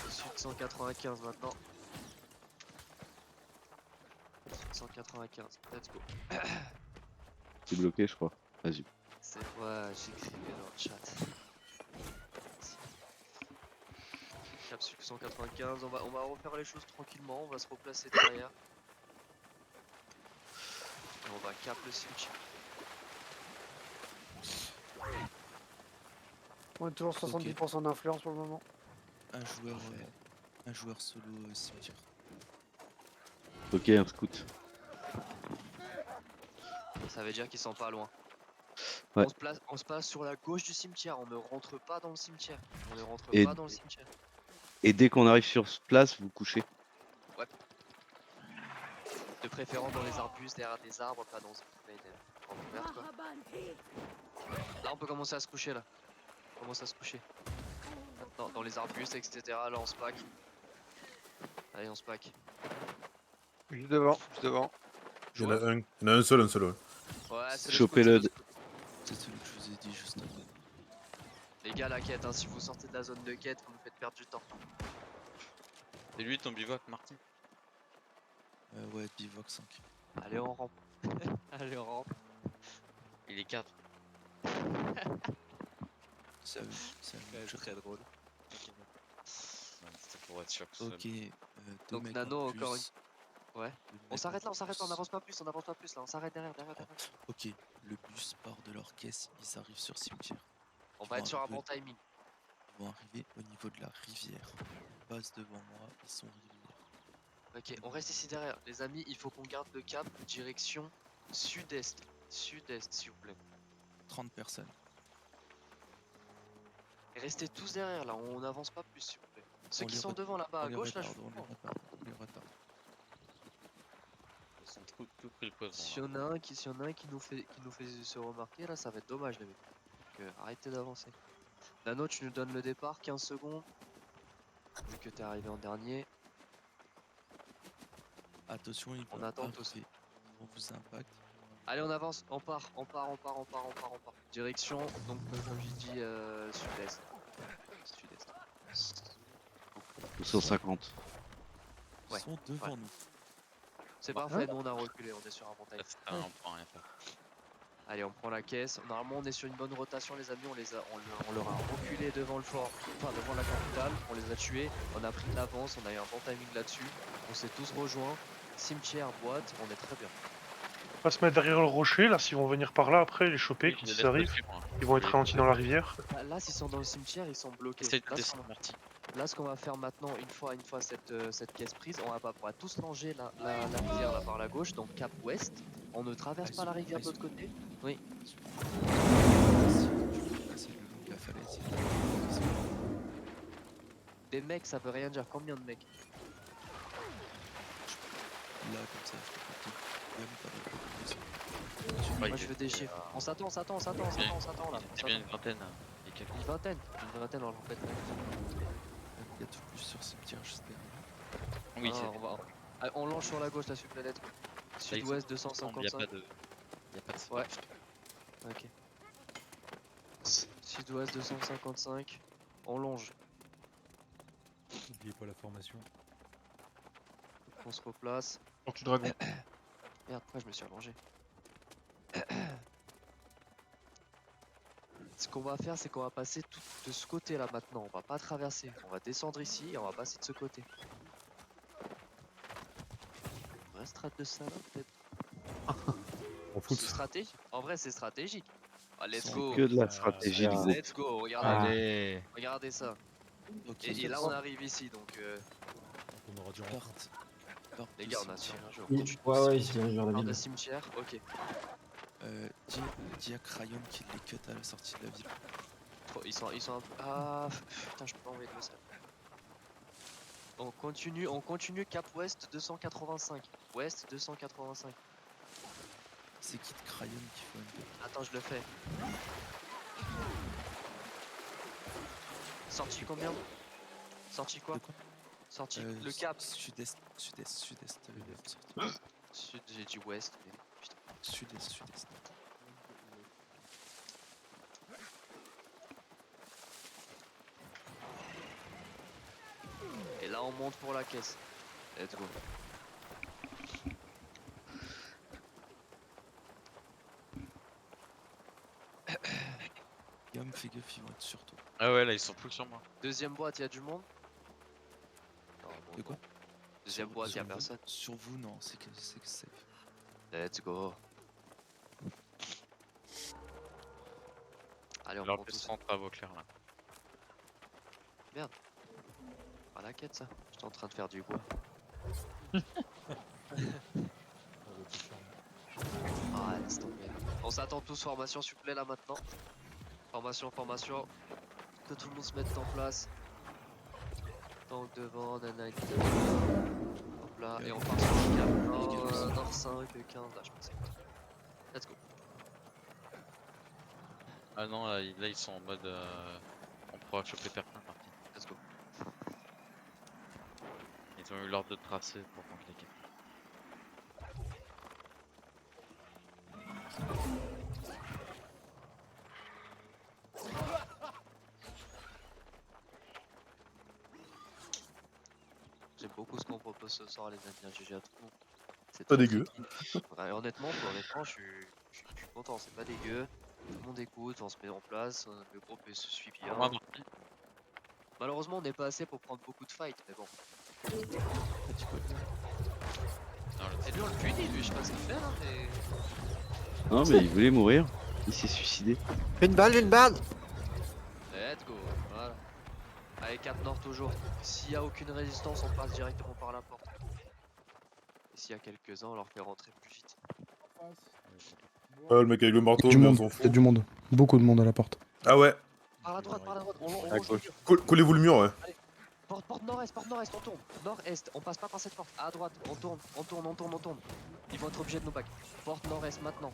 Sud 195 maintenant. Sud 195, let's go. C'est bloqué, je crois. Vas-y. C'est ouais, j'écrivais dans le chat. Cap sud 195, on va refaire les choses tranquillement, on va se replacer derrière. Et on va cap le cimetière. On est toujours 70% d'influence pour le moment. Un joueur solo cimetière. Ok, un scout. Ça veut dire qu'ils sont pas loin. Ouais. On se place sur la gauche du cimetière, on ne rentre pas dans le cimetière. On ne rentre Et- pas dans le cimetière. Et dès qu'on arrive sur place, vous couchez. Ouais. De préférence dans les arbustes, derrière des arbres, pas dans une grande ouverte, quoi. Là on peut commencer à se coucher là. On commence à se coucher. Maintenant, dans les arbustes, etc. Là on se pack. Allez on se pack. Juste devant. Il y en a un seul, ouais. Ouais, c'est Chopez-le. C'est celui que je vous ai dit juste avant. Les Les gars, la quête, hein, si vous sortez de la zone de quête, vous nous faites perdre du temps. Et lui, ton bivouac, Marty? Ouais, bivouac 5. Allez, on rampe. Allez, on rampe. Il est 4. Ça Très drôle. C'était pour être sûr que ce soit Ok, deux Donc mecs Nano en encore une. plus. Ouais. Deux On mecs s'arrête en là, on s'arrête là, on plus. avance pas plus, on avance pas plus là, on s'arrête derrière. Ok, le bus part de leur caisse, ils arrivent sur cimetière. On Ils va vont être sur un arriver- bon timing. Ils vont arriver au niveau de la rivière. Ils passent devant moi, ils sont rivière. Ok, on reste ici derrière. Les amis, il faut qu'on garde le cap direction sud-est. Sud-est, s'il vous plaît. 30 personnes. Et restez tous derrière là, on n'avance pas plus, s'il vous plaît. Ceux On qui les sont ret- devant là-bas on à les gauche, là, je retarde, vous on les retarde. Ils sont tout pris le poison. S'il y en a un qui nous fait se remarquer là, ça va être dommage les mecs. Donc arrêtez d'avancer. Nano, tu nous donnes le départ, 15 secondes. Vu que t'es arrivé en dernier. Attention, ils On vont attend tous. arriver. On vous impacte. Allez, on avance, on part. Direction, donc comme j'ai dit, sud-est. Sud-est. 250. Ouais. Ils sont devant nous. C'est parfait, nous on a reculé, on est sur un montagne. C'était un point, rien faire. Allez, on prend la caisse. Normalement, on est sur une bonne rotation, les amis. On leur a reculé devant le fort, enfin devant la capitale. On les a tués. On a pris de l'avance. On a eu un bon timing là-dessus. On s'est tous rejoints. Cimetière, boîte, on est très bien. On va se mettre derrière le rocher, là, s'ils vont venir par là après, les choper quand ils arrivent. Ils vont être ralentis dans la rivière. Là, s'ils sont dans le cimetière, ils sont bloqués. Essaye de Là, descendre, Marty. Là, ce qu'on va faire maintenant, une fois cette caisse prise, on va tous longer la rivière là par la gauche, donc cap ouest. On ne traverse pas la rivière de l'autre côté. Oui. Des mecs, ça veut rien dire. Combien de mecs? Là, comme ça, Moi, je veux des chiffres. On s'attend là. C'est bien une vingtaine. Une vingtaine, on le répète. Il y a tout plus sur cimetière juste derrière. Oui, Ah, c'est. on longe sur la gauche, la planète. Sud-ouest Il n'y a 255. pas de. Ouais. Ok. Sud-ouest 255. On longe. N'oubliez pas la formation. On se replace. Tortue dragon. Merde, pourquoi je me suis allongé? Ce qu'on va faire, c'est qu'on va passer tout de ce côté là maintenant. On va pas traverser. On va descendre ici et on va passer de ce côté. Vraie strat de ça là, peut-être. On fout. C'est stratégique. En vrai, c'est stratégique. Ah, let's C'est go. que de la stratégie, gros. Let's go. Regardez. Allez. Regardez ça. Ok, Et là, on arrive ici donc. On aura dû rentrer. Les gars, on a tiré un jeu. Ouais, ils se dirigent vers la Part de ville. cimetière, ok. Dis à Crayon qu'il les cut à la sortie de la ville. Ils sont un peu. Ah putain, je peux pas envoyer de message. On continue cap ouest 285. Ouest 285. C'est qui de Crayon qu'il faut un peu. Attends, je le fais. Sorti combien? Sorti quoi? Sorti le cap. Sud-est. Sortie. Sud, j'ai dit ouest. Mais... Putain. Sud-est. Et là, on monte pour la caisse. Let's go. Guillaume, fais gaffe, ils vont être sur toi. Ah ouais, là ils sont full sur moi. Deuxième boîte, y'a du monde? Non, bon, De quoi? Deuxième boîte, y'a personne. Sur vous, non, c'est que safe. Let's go. Allez, on Alors prend plus tout 100 travaux clairs là. Merde. Pas la quête ça. J'étais en train de faire du bois. Ah, laisse tomber. On s'attend tous, formation s'il vous plaît là maintenant. Formation. Que tout le monde se mette en place. Donc devant, nanana. Hop là, et on part sur le cap. Nord 5, 15, là je pense. Let's go. Ah non, là ils sont en mode. On pourra choper personne, Marty. Let's go. Ils ont eu l'ordre de tracer pour qu'on clique. propose ce soir, les amis. GG à tout le monde. C'est Pas très, dégueu. très clean. Ouais, honnêtement, je suis content. C'est pas dégueu. Tout le monde écoute, on se met en place. Le groupe se suit bien. Malheureusement, on n'est pas assez pour prendre beaucoup de fights, mais bon. Et lui, on le punit, lui, je sais pas ce qu'il fait là, mais. Non, mais il voulait mourir. Il s'est suicidé. Une balle, une balle. Let's go, voilà. Allez, cap nord toujours. S'il y a aucune résistance, on passe directement par la porte. Et s'il y a quelques-uns, on leur fait rentrer plus vite. Ah, le mec avec le marteau, Du mais on monde, s'en il y a fout. du monde. Beaucoup de monde à la porte. Ah ouais. Par la droite, on À longe le gauche. mur. Collez-vous le mur, ouais. Allez, porte nord-est, on tourne. Nord-est, on passe pas par cette porte. À droite, on tourne. Ils vont être obligés de nous back. Porte nord-est maintenant.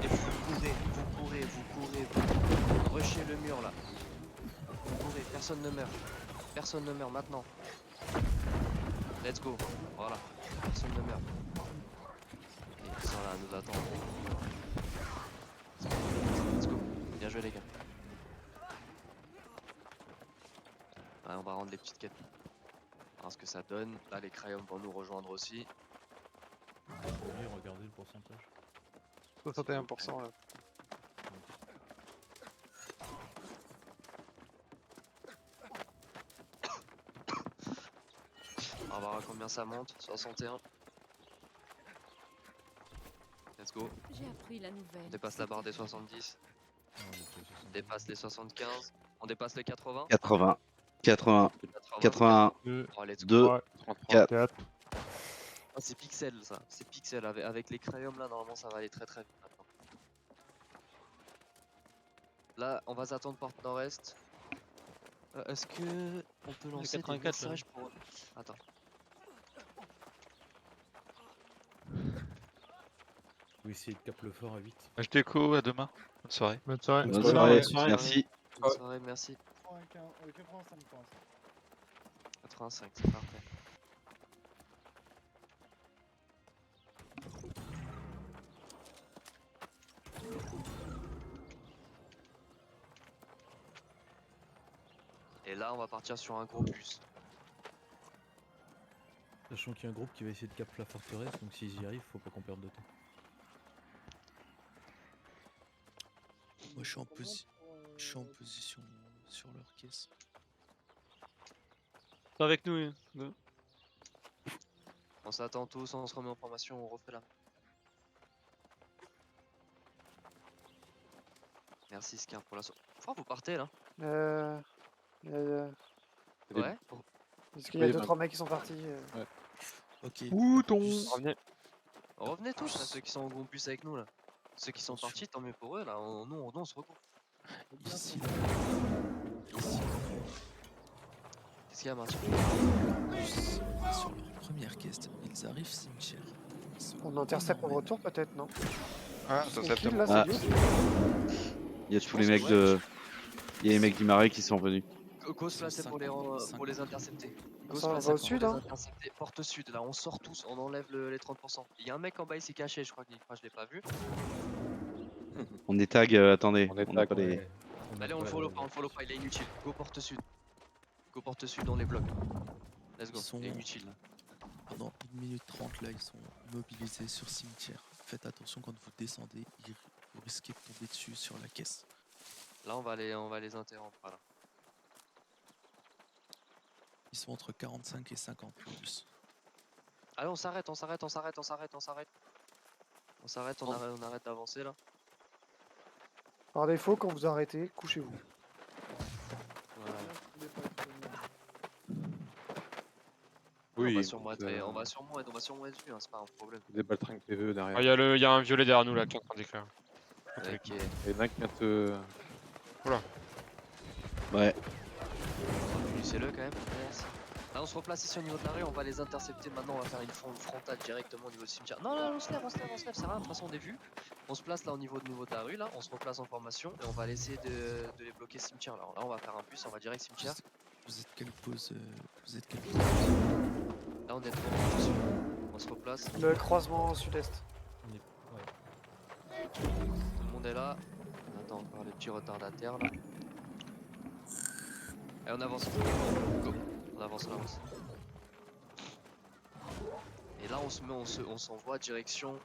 Et vous courez. Rushez le mur là. Vous courez, personne ne meurt maintenant. Let's go, voilà. Personne ne meurt. Et ils sont là à nous attendre. Let's go, bien joué les gars. Ouais, on va rendre les petites quêtes. voir ce que ça donne. Là, les crayons vont nous rejoindre aussi. Regardez le pourcentage. 61% là. On va voir à combien ça monte. 61. Let's go. J'ai appris la nouvelle. On dépasse la barre des 70. On dépasse les 75. On dépasse les 80. 80, 80, 81, 2, 4. Ah, c'est pixel ça, c'est pixel. Avec les crayons là, normalement ça va aller très très vite maintenant. Là, on va s'attendre porte nord-est. Est-ce que on peut lancer des messages pour... Attends. Oui, essayer de cap le fort à 8. Je déco, à demain. Bonne soirée. Bonne soirée. Bonne soirée, merci. Bonne soirée, merci. 85, c'est parfait. Et là, on va partir sur un gros bus. Sachant qu'il y a un groupe qui va essayer de cap la forteresse, donc s'ils y arrivent, faut pas qu'on perde de temps. Moi je suis en position sur leur caisse. T'es avec nous, hein. On s'attend tous, on se remet en formation, on refait la... Merci Scar pour la sauce. Oh, vous partez là? Ouais. Parce qu'il y a 2-3 mecs qui sont partis. Ouais. Ok. Revenez. Revenez tous, là, ceux qui sont au groupe bus avec nous là. Ceux qui sont partis, tant mieux pour eux là. Nous, on se regroupe. Ici. Qu'est-ce qu'il y a, Martin? Sur leur première caisse, ils arrivent cimetière. On intercepte en retour peut-être, non? Ah, Ils sont intercepte. kill, là, Ah. c'est Dieu. Il y a tous les mecs de. Il y a les mecs du marais qui sont venus. Cause placée pour les intercepter. Cause Ça va placée au pour sud, les hein. intercepter. Porte sud, là, on sort tous, on enlève les 30%. Il y a un mec en bas, il s'est caché, je crois que je l'ai pas vu. On est tag, attendez. On n'a pas les. Allez, on le follow pas, il est inutile. Go porte sud. Go porte sud, on les bloque. Let's go, il est inutile là. Pendant 1 minute 30 là, ils sont mobilisés sur cimetière. Faites attention quand vous descendez, vous risquez de tomber dessus sur la caisse. Là, on va les interrompre, voilà. Ils sont entre 45 et 50 plus. Allez, on s'arrête, on arrête, on arrête d'avancer là. Par défaut, quand vous arrêtez, couchez-vous. Voilà. Oui, on va sûrement être vu, hein, c'est pas un problème. Des baltringues PVE derrière. Il y a un violet derrière nous là qui est en train d'écrire. Ok. Et d'un qui vient te. Voilà. Ouais. Finissez-le quand même. Merci. Là, on se replace ici au niveau de la rue, on va les intercepter maintenant, on va faire une frontale directement au niveau du cimetière. Non, on se lève, c'est rien, de toute façon on est vu. On se place là au niveau de la rue, là, on se replace en formation et on va essayer de les bloquer cimetière. Là, on va faire un bus, on va direct cimetière. Vous êtes quelle pause Là, on est devant dessus. On se replace. Le croisement sud-est. Tout le monde est là. On attend encore les petits retardataires là. Et on avance. Go. On avance, on avance. Et là, on s'envoie direction,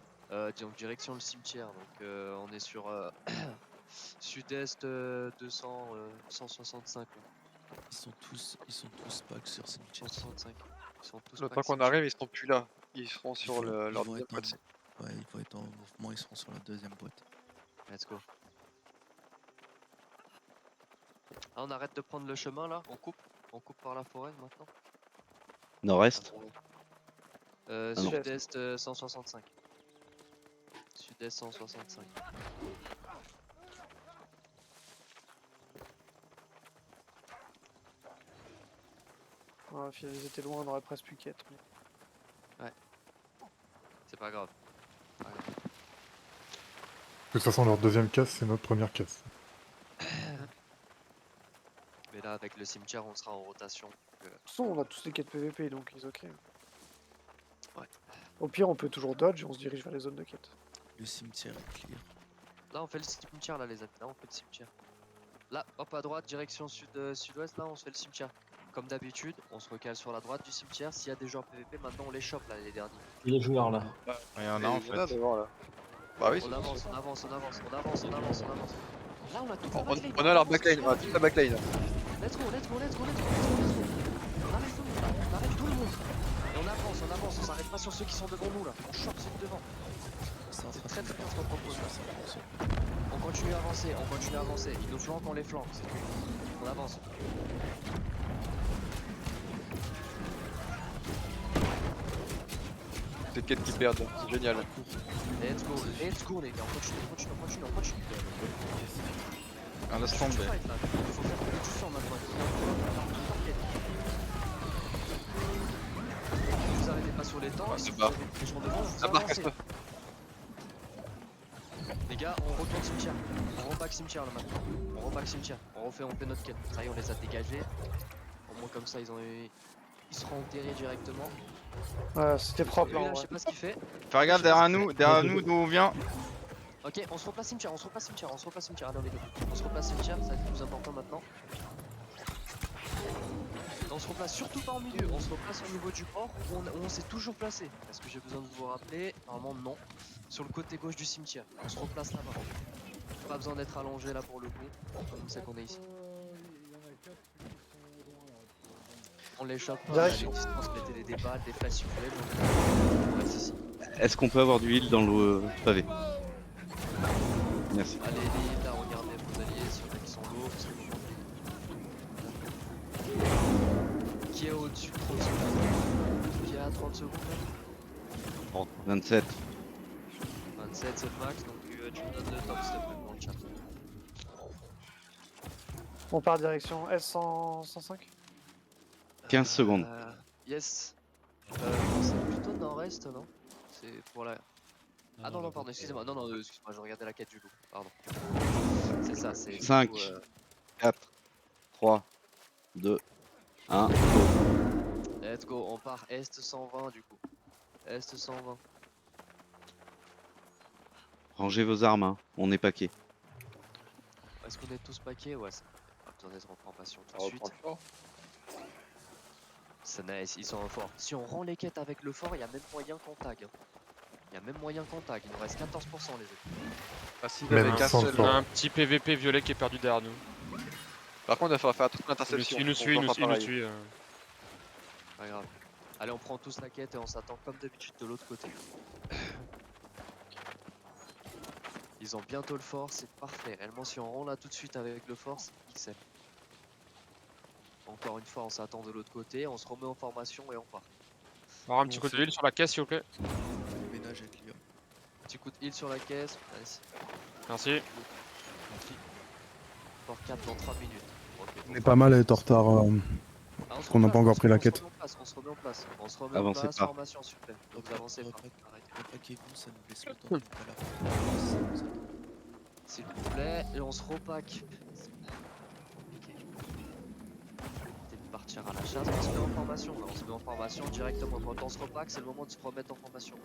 direction le cimetière. Donc, on est sur sud-est 200, 165. Ils sont tous pack sur cimetière. 165. Ils sont tous Le pack temps qu'on cimetière. arrive, ils seront plus là. Ils seront sur leur ils vont deuxième être boîte. ouais, ils vont être en mouvement, ils seront sur la deuxième boîte. Let's go. Ah, on arrête de prendre le chemin là, on coupe par la forêt maintenant. Nord-est. non. Sud-est 165. Sud-est 165. Ouais, ils étaient loin, on aurait presque pu qu'être. Ouais. C'est pas grave. De toute façon, leur deuxième casse, c'est notre première casse. Mais là, avec le cimetière, on sera en rotation. De toute façon, on a tous les quêtes PVP, donc ils ok. Ouais. Au pire, on peut toujours dodge et on se dirige vers les zones de quête. Le cimetière est clear. Là, on fait le cimetière, là, les amis. Là, on fait le cimetière. Là, hop, à droite, direction sud-ouest, là, on se fait le cimetière. Comme d'habitude, on se recale sur la droite du cimetière. S'il y a des joueurs PVP, maintenant, on les chope, là, les derniers. Les joueurs là. Il y en a en fait. Devant, là. Bah oui, On avance, on avance, on avance, on avance, on avance, on avance. Là, on a toute la backline. on a leur backline, on a toute la backline. Let's go, let's go, let's go, let's go, let's go. On arrête tout le monde, là. On arrête tout le monde. Et on avance, on s'arrête pas sur ceux qui sont devant nous, là. On chope ceux de devant. C'est très très bien ce qu'on propose, là. On continue à avancer, on continue à avancer. Ils nous flanquent, on les flanque, c'est tout. On avance. C'est quêtes qui perdent, c'est génial. Let's go les gars, on continue. Ah, laisse tomber. Il faut faire que du sang maintenant. Vous arrêtez pas sur les temps, Ouais, si c'est vous bas. avez des gens devant, vous Ça marque avancez. à Les gars, on retourne cimetière. On repack cimetière là maintenant. On repack cimetière. On fait notre quête. Ça y est, on les a dégagés. Au moins comme ça, ils seront enterrés directement. Ouais, c'était propre Lui, là. là, En je vrai. sais pas ce qu'il fait. Fais regarde derrière nous d'où on vient. Ok, on se replace cimetière, allez on les deux. On se replace cimetière, ça va être le plus important maintenant. On se replace surtout pas au milieu, on se replace au niveau du port où on s'est toujours placé. Est-ce que j'ai besoin de vous rappeler? Normalement non. Sur le côté gauche du cimetière, on se replace là-bas. Pas besoin d'être allongé là pour le coup, on sait qu'on est ici. On les chope pas, à Direction. distance, mettez des débats, des flèches si vous voulez, on reste ici. Est-ce qu'on peut avoir du heal dans le pavé? Merci. Allez, les là, regardez vos alliés, s'il y en a qui sont lourds, parce que vous montez. Qui est au-dessus de 30 secondes? Qui est à 30 secondes là? 27. 27 c'est le max, donc tu me donnes le top s'il te plaît dans le chat. On part direction S105. 15 secondes. Yes. Non, c'est plutôt nord-est, non? C'est pour la... Ah non, pardon, excusez-moi. Non, excuse-moi, je regardais la quête du loup. Pardon. C'est ça, c'est... 5, 4, 3, 2, 1, go. Let's go, on part Est 120 du coup. Est 120. Rangez vos armes, hein. On est paquet. Est-ce qu'on est tous paquets? Ouais, ça pas besoin d'être en passion tout de suite. C'est nice, ils sont en fort. Si on rend les quêtes avec le fort, il y a même moyen qu'on tag. Hein. Il y a même moyen qu'on tag, il nous reste 14% les autres. Ah si, Même avec un sans seul. le fort. On a un petit PVP violet qui est perdu derrière nous. Par contre, il va falloir faire toute l'interception. Il nous suit, il nous suit. Pas grave. Allez, on prend tous la quête et on s'attend comme d'habitude de l'autre côté. Ils ont bientôt le fort, c'est parfait. Réellement, si on rend là tout de suite avec le fort, c'est XL. Encore une fois, on s'attend de l'autre côté, on se remet en formation et on part. Alors un petit coup de heal sur la caisse s'il vous plaît. Le ménage est clear. Petit coup de heal sur la caisse. Nice. Merci. Fort 4 dans 3 minutes. Okay, On est pas mal à être en retard. Parce qu'on n'a pas encore pris la quête. On se remet en place. On se remet Avancez en place. pas. Formation, s'il vous plaît. Donc vous avancez pas. Repaquez-vous, ça nous laisse le temps de pas la faire. S'il vous plaît. Et on se repack. Partir à la chasse, on se met en formation là, on se met en formation directement. Quand on se repack, c'est le moment de se remettre en formation.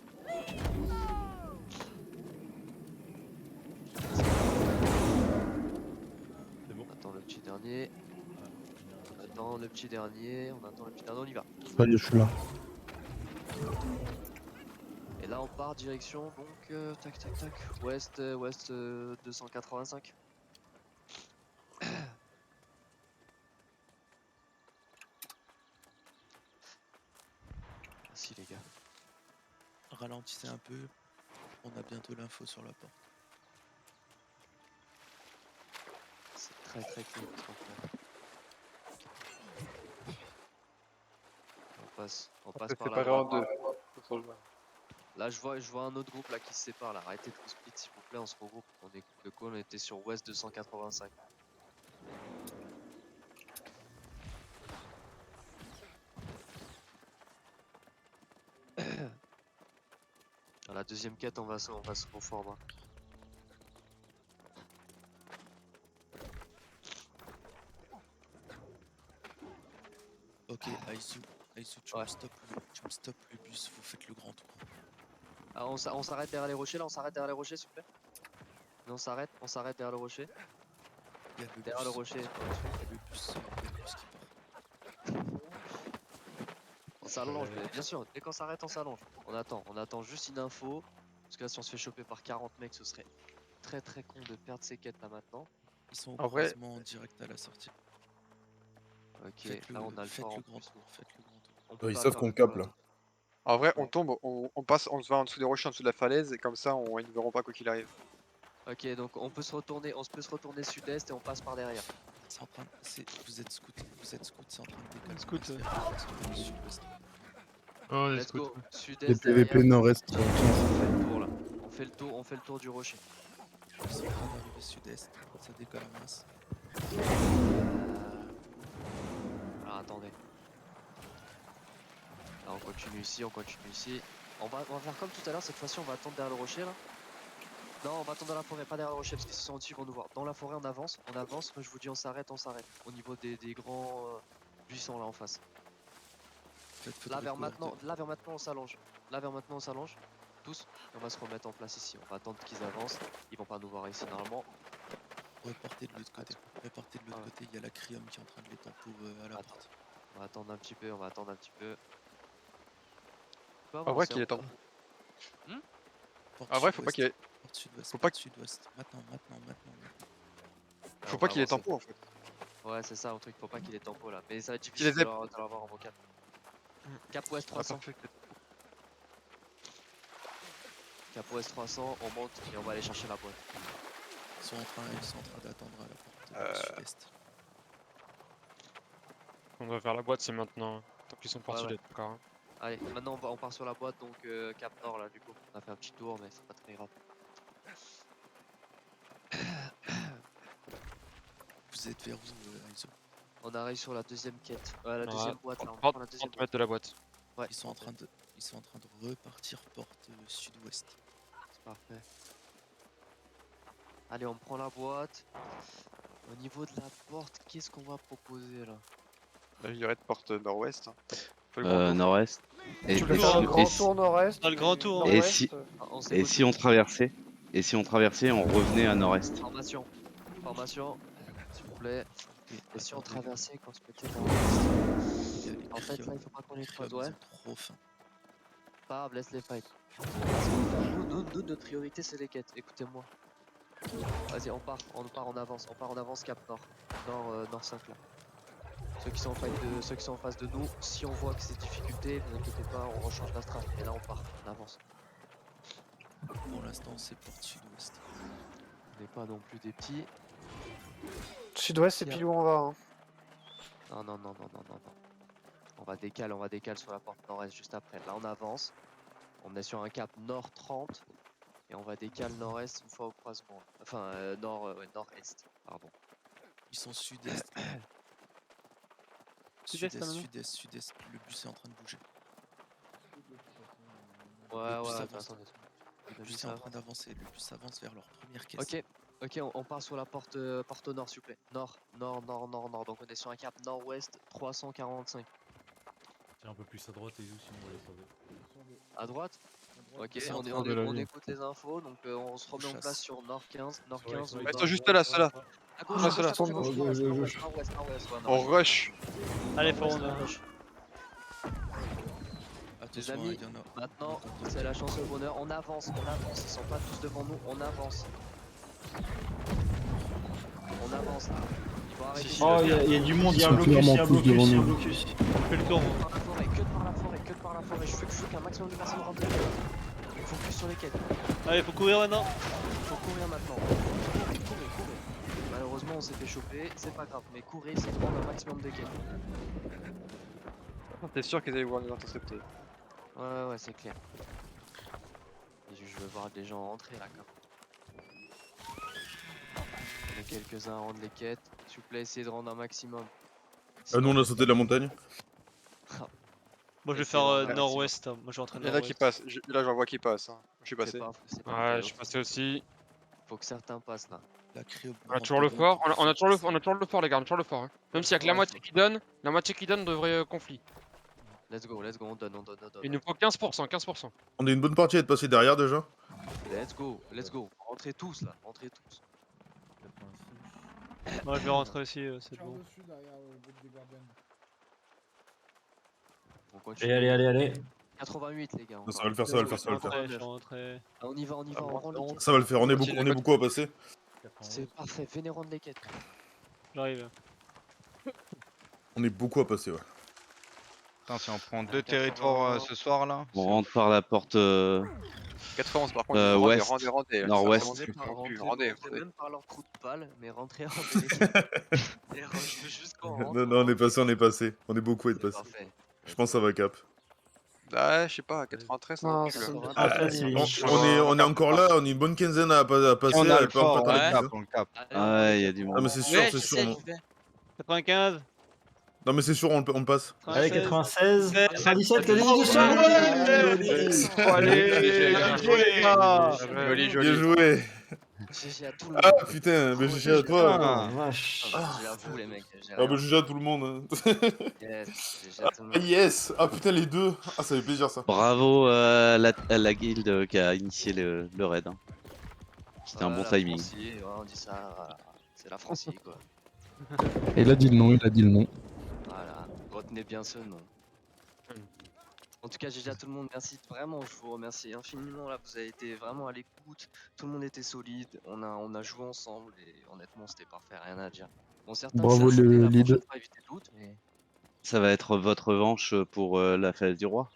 C'est bon. Attends le petit dernier. attend le petit dernier, on y va. Ça y est, je suis là. Et là on part direction donc tac tac tac, ouest 285. Merci les gars. Ralentissez un peu, on a bientôt l'info sur la porte. C'est très clean ce qu'on fait. On passe par la droite. Là je vois un autre groupe là qui se sépare là. Arrêtez de vous split s'il vous plaît, on se regroupe. On était sur ouest 285. Dans la deuxième quête on va se conformer. Hein. Ok, Aizu, tu me stoppes le bus, vous faites le grand tour. Ah, on s'arrête derrière les rochers là, on s'arrête derrière les rochers s'il vous plaît. On s'arrête derrière le rocher. Derrière le rocher. Il y a le bus qui part. On s'allonge, bien sûr, dès qu'on s'arrête on s'allonge. On attend juste une info. Parce que là si on se fait choper par 40 mecs ce serait très con de perdre ces quêtes là maintenant. Ils sont au croisement en direct à la sortie. Ok, là on a le fort. Ils savent qu'on capte là. En vrai, on tombe, on passe, on se va en dessous des rochers, en dessous de la falaise, et comme ça, ils ne verront pas quoi qu'il arrive. Ok, donc on peut se retourner sud-est et on passe par derrière. Vous êtes scout, c'est en train de décaler. Scout. Sud-ouest. Oh, les Let's scouts. go, Les sud-est PVP derrière. nord-est. On fait le tour là. On fait le tour du rocher. Ils sont en train d'arriver sud-est, ça décolle en masse. Alors attendez. Là on continue ici. On va faire comme tout à l'heure, cette fois-ci on va attendre derrière le rocher là. Non, on va attendre dans la forêt, pas derrière le rocher parce qu'ils sont au-dessus, ils vont nous voir. Dans la forêt on avance. Moi je vous dis on s'arrête. Au niveau des grands buissons là en face. Là vers maintenant on s'allonge. Tous. Et on va se remettre en place ici. On va attendre qu'ils avancent. Ils vont pas nous voir ici normalement. Repartez de l'autre côté. Il y a la Crium qui est en train de les tempo à la porte. On va attendre un petit peu. En vrai qu'il est tempo. Porte En vrai faut pas qu'il ait... Porte sud-ouest, Faut pas sud-ouest. Maintenant. Faut pas qu'il ait tempo en fait. Ouais c'est ça, un truc, faut pas qu'il ait tempo là. Mais ça va être difficile de l'avoir en vocal. Cap ouest 300. Cap ouest 300, on monte et on va aller chercher la boîte. Ils sont en train d'attendre à la porte sud-est. On doit faire la boîte, c'est maintenant. Tant qu'ils sont partis d'être encore. Hein. Allez, maintenant on part sur la boîte, donc cap nord là du coup. On a fait un petit tour mais c'est pas très grave. Vous êtes vers où, Aizu? On arrive sur la deuxième quête. La deuxième boîte là, on 30 prend la deuxième mètres de la boîte. Ouais. Ils sont en train de repartir porte sud-ouest. C'est parfait. Allez, on prend la boîte. Au niveau de la porte, qu'est-ce qu'on va proposer là? Là, je dirais de porte nord-ouest. Nord-est. Et Tu peux faire un grand tour nord-est. Dans le grand tour. Et si on traversait on revenait à nord-est. Formation, s'il vous plaît. Et si on traversait quand on se mettait dans l'ouest? En fait là il faut pas qu'on les croise, ouais. Trop faim. Pas grave, laisse les fights. Nous, notre priorité c'est les quêtes, écoutez-moi. Vas-y, on part en avance cap nord. Nord 5 là. Ceux qui sont en face de nous, si on voit que c'est difficulté, ne vous inquiétez pas, on rechange la strat. Et là on part, on avance. Pour l'instant c'est porte sud-ouest. On n'est pas non plus des petits. Sud-ouest, c'est pile où on va. Hein. Non. On va décaler sur la porte nord-est juste après. Là on avance. On est sur un cap nord 30. Et on va décaler nord-est une fois au croisement. Enfin, nord-est, pardon. Ils sont sud-est. Sud-est. Le bus est en train de bouger. Le bus est en train d'avancer. Le bus avance vers leur première caisse. Ok, on part sur la porte au nord, s'il vous plaît. Nord. Donc on est sur un cap nord-ouest 345. Tiens, un peu plus à droite, et sinon on va les sauver. À droite? Ok, on écoute les infos, donc on se remet en place sur nord 15. Ils sont juste là, ceux-là. À gauche, Ah, à c'est là. gauche, à gauche, nord-ouest, nord-ouest, nord-ouest, nord-ouest, ouais, On nord-ouest. rush. Allez, Nord-ouest, faut on nord-ouest. Les Attention, amis, il y en a. maintenant, c'est la chance au bonheur. On avance, ils sont pas tous devant nous, on avance. On avance là. Ils vont arrêter. Oh, il y a du monde, il y a un Ils sont blocus, il y a un clairement tous blocus, devant il y a un nous. blocus. Fais le tour. Par la forêt, que par la forêt, que par la forêt. Je veux qu'un maximum de personnes rentrent. Focus sur les quêtes. Allez, faut courir maintenant. Faut courir maintenant. Courez. Malheureusement, on s'est fait choper, c'est pas grave, mais courez, c'est prendre un maximum de quêtes. T'es sûr qu'ils allaient vouloir nous intercepter? Ouais, c'est clair. Et je veux voir des gens rentrer là, quand même. Il y en a quelques-uns à rendre les quêtes. S'il vous plaît, essayez de rendre un maximum. Nous on a sauté de la montagne. Moi, je vais faire nord-ouest. Moi, je vais rentrer Il y en a nord-ouest. qui passent. Là, j'en vois qui passent. Hein. Je suis passé. Ouais, je suis passé aussi. Faut que certains passent là. On a toujours le fort, on a toujours le fort les gars, on a toujours le fort. Hein. Même s'il y a que la moitié qui donne devrait conflit. Let's go, on donne. Il nous faut 15%. On a une bonne partie à être passé derrière déjà. Let's go. Rentrez tous là, rentrez tous. Moi, je vais rentrer aussi, c'est bon. On continue. Allez. 88 les gars. Ça va le faire, ça va le faire. Je suis rentré. Ah, on y va, on rend les quêtes. Ça va le faire, on est beaucoup à passer. C'est parfait, venez rendre les quêtes. J'arrive. On est beaucoup à passer, ouais. Putain, si on prend 2 territoires ce soir là. On rentre par la porte 91 par contre. ouest, rendez. nord-ouest. Rendez. Même par leur trou de balle, mais rentrez en les quêtes. Et je veux juste qu'on rentre. Non, on est passé. On est beaucoup à être passé. Parfait. Je pense que ça va cap. Ouais, je sais pas, 93 ça Non, recule. On est encore là, on est une bonne quinzaine à passer. On a le pas fort, pas on la le bise, cap, on le cap. Ouais, il y a du Ah, monde. mais c'est sûr, c'est sûr. Non. 95. Non, mais c'est sûr, on le passe. Allez, 96, 97, allez, Bien joué. GG à tout le monde. Ah putain, mais GG à toi. J'avoue les mecs. Ah bah GG à tout le monde. Yes, GG à tout le monde. Yes. Ah putain les deux. Ah ça fait plaisir ça. Bravo à la guilde qui a initié le raid. Hein. C'était un bon timing. On dit ça, voilà. C'est la Francie quoi. Et il a dit le nom, Voilà, retenez bien ce nom. En tout cas, GG à tout le monde, merci vraiment, je vous remercie infiniment là, vous avez été vraiment à l'écoute, tout le monde était solide, on a joué ensemble et honnêtement c'était parfait, rien à dire. Bon, certains Bravo se la le foutaient, la lead. prochaine fois, évitez le doute, mais Ça va être votre revanche pour la fête du roi.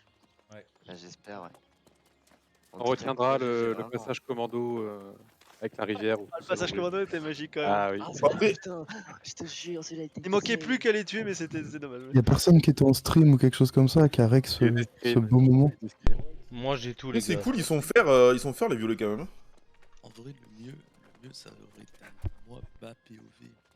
là, j'espère, ouais. En On tout cas, retiendra GG, le vraiment. passage commando avec la rivière. Le passage commando était magique quand même. Ah oui. Putain, je te jure, celui-là était Il manquait plus qu'à les tuer, mais c'est dommage. Il y a personne qui était en stream ou quelque chose comme ça qui a rec ce beau moment. Moi j'ai tout Mais les c'est gars. cool, ils sont faire les violets quand même. En vrai, le mieux, ça aurait été un mois bas POV.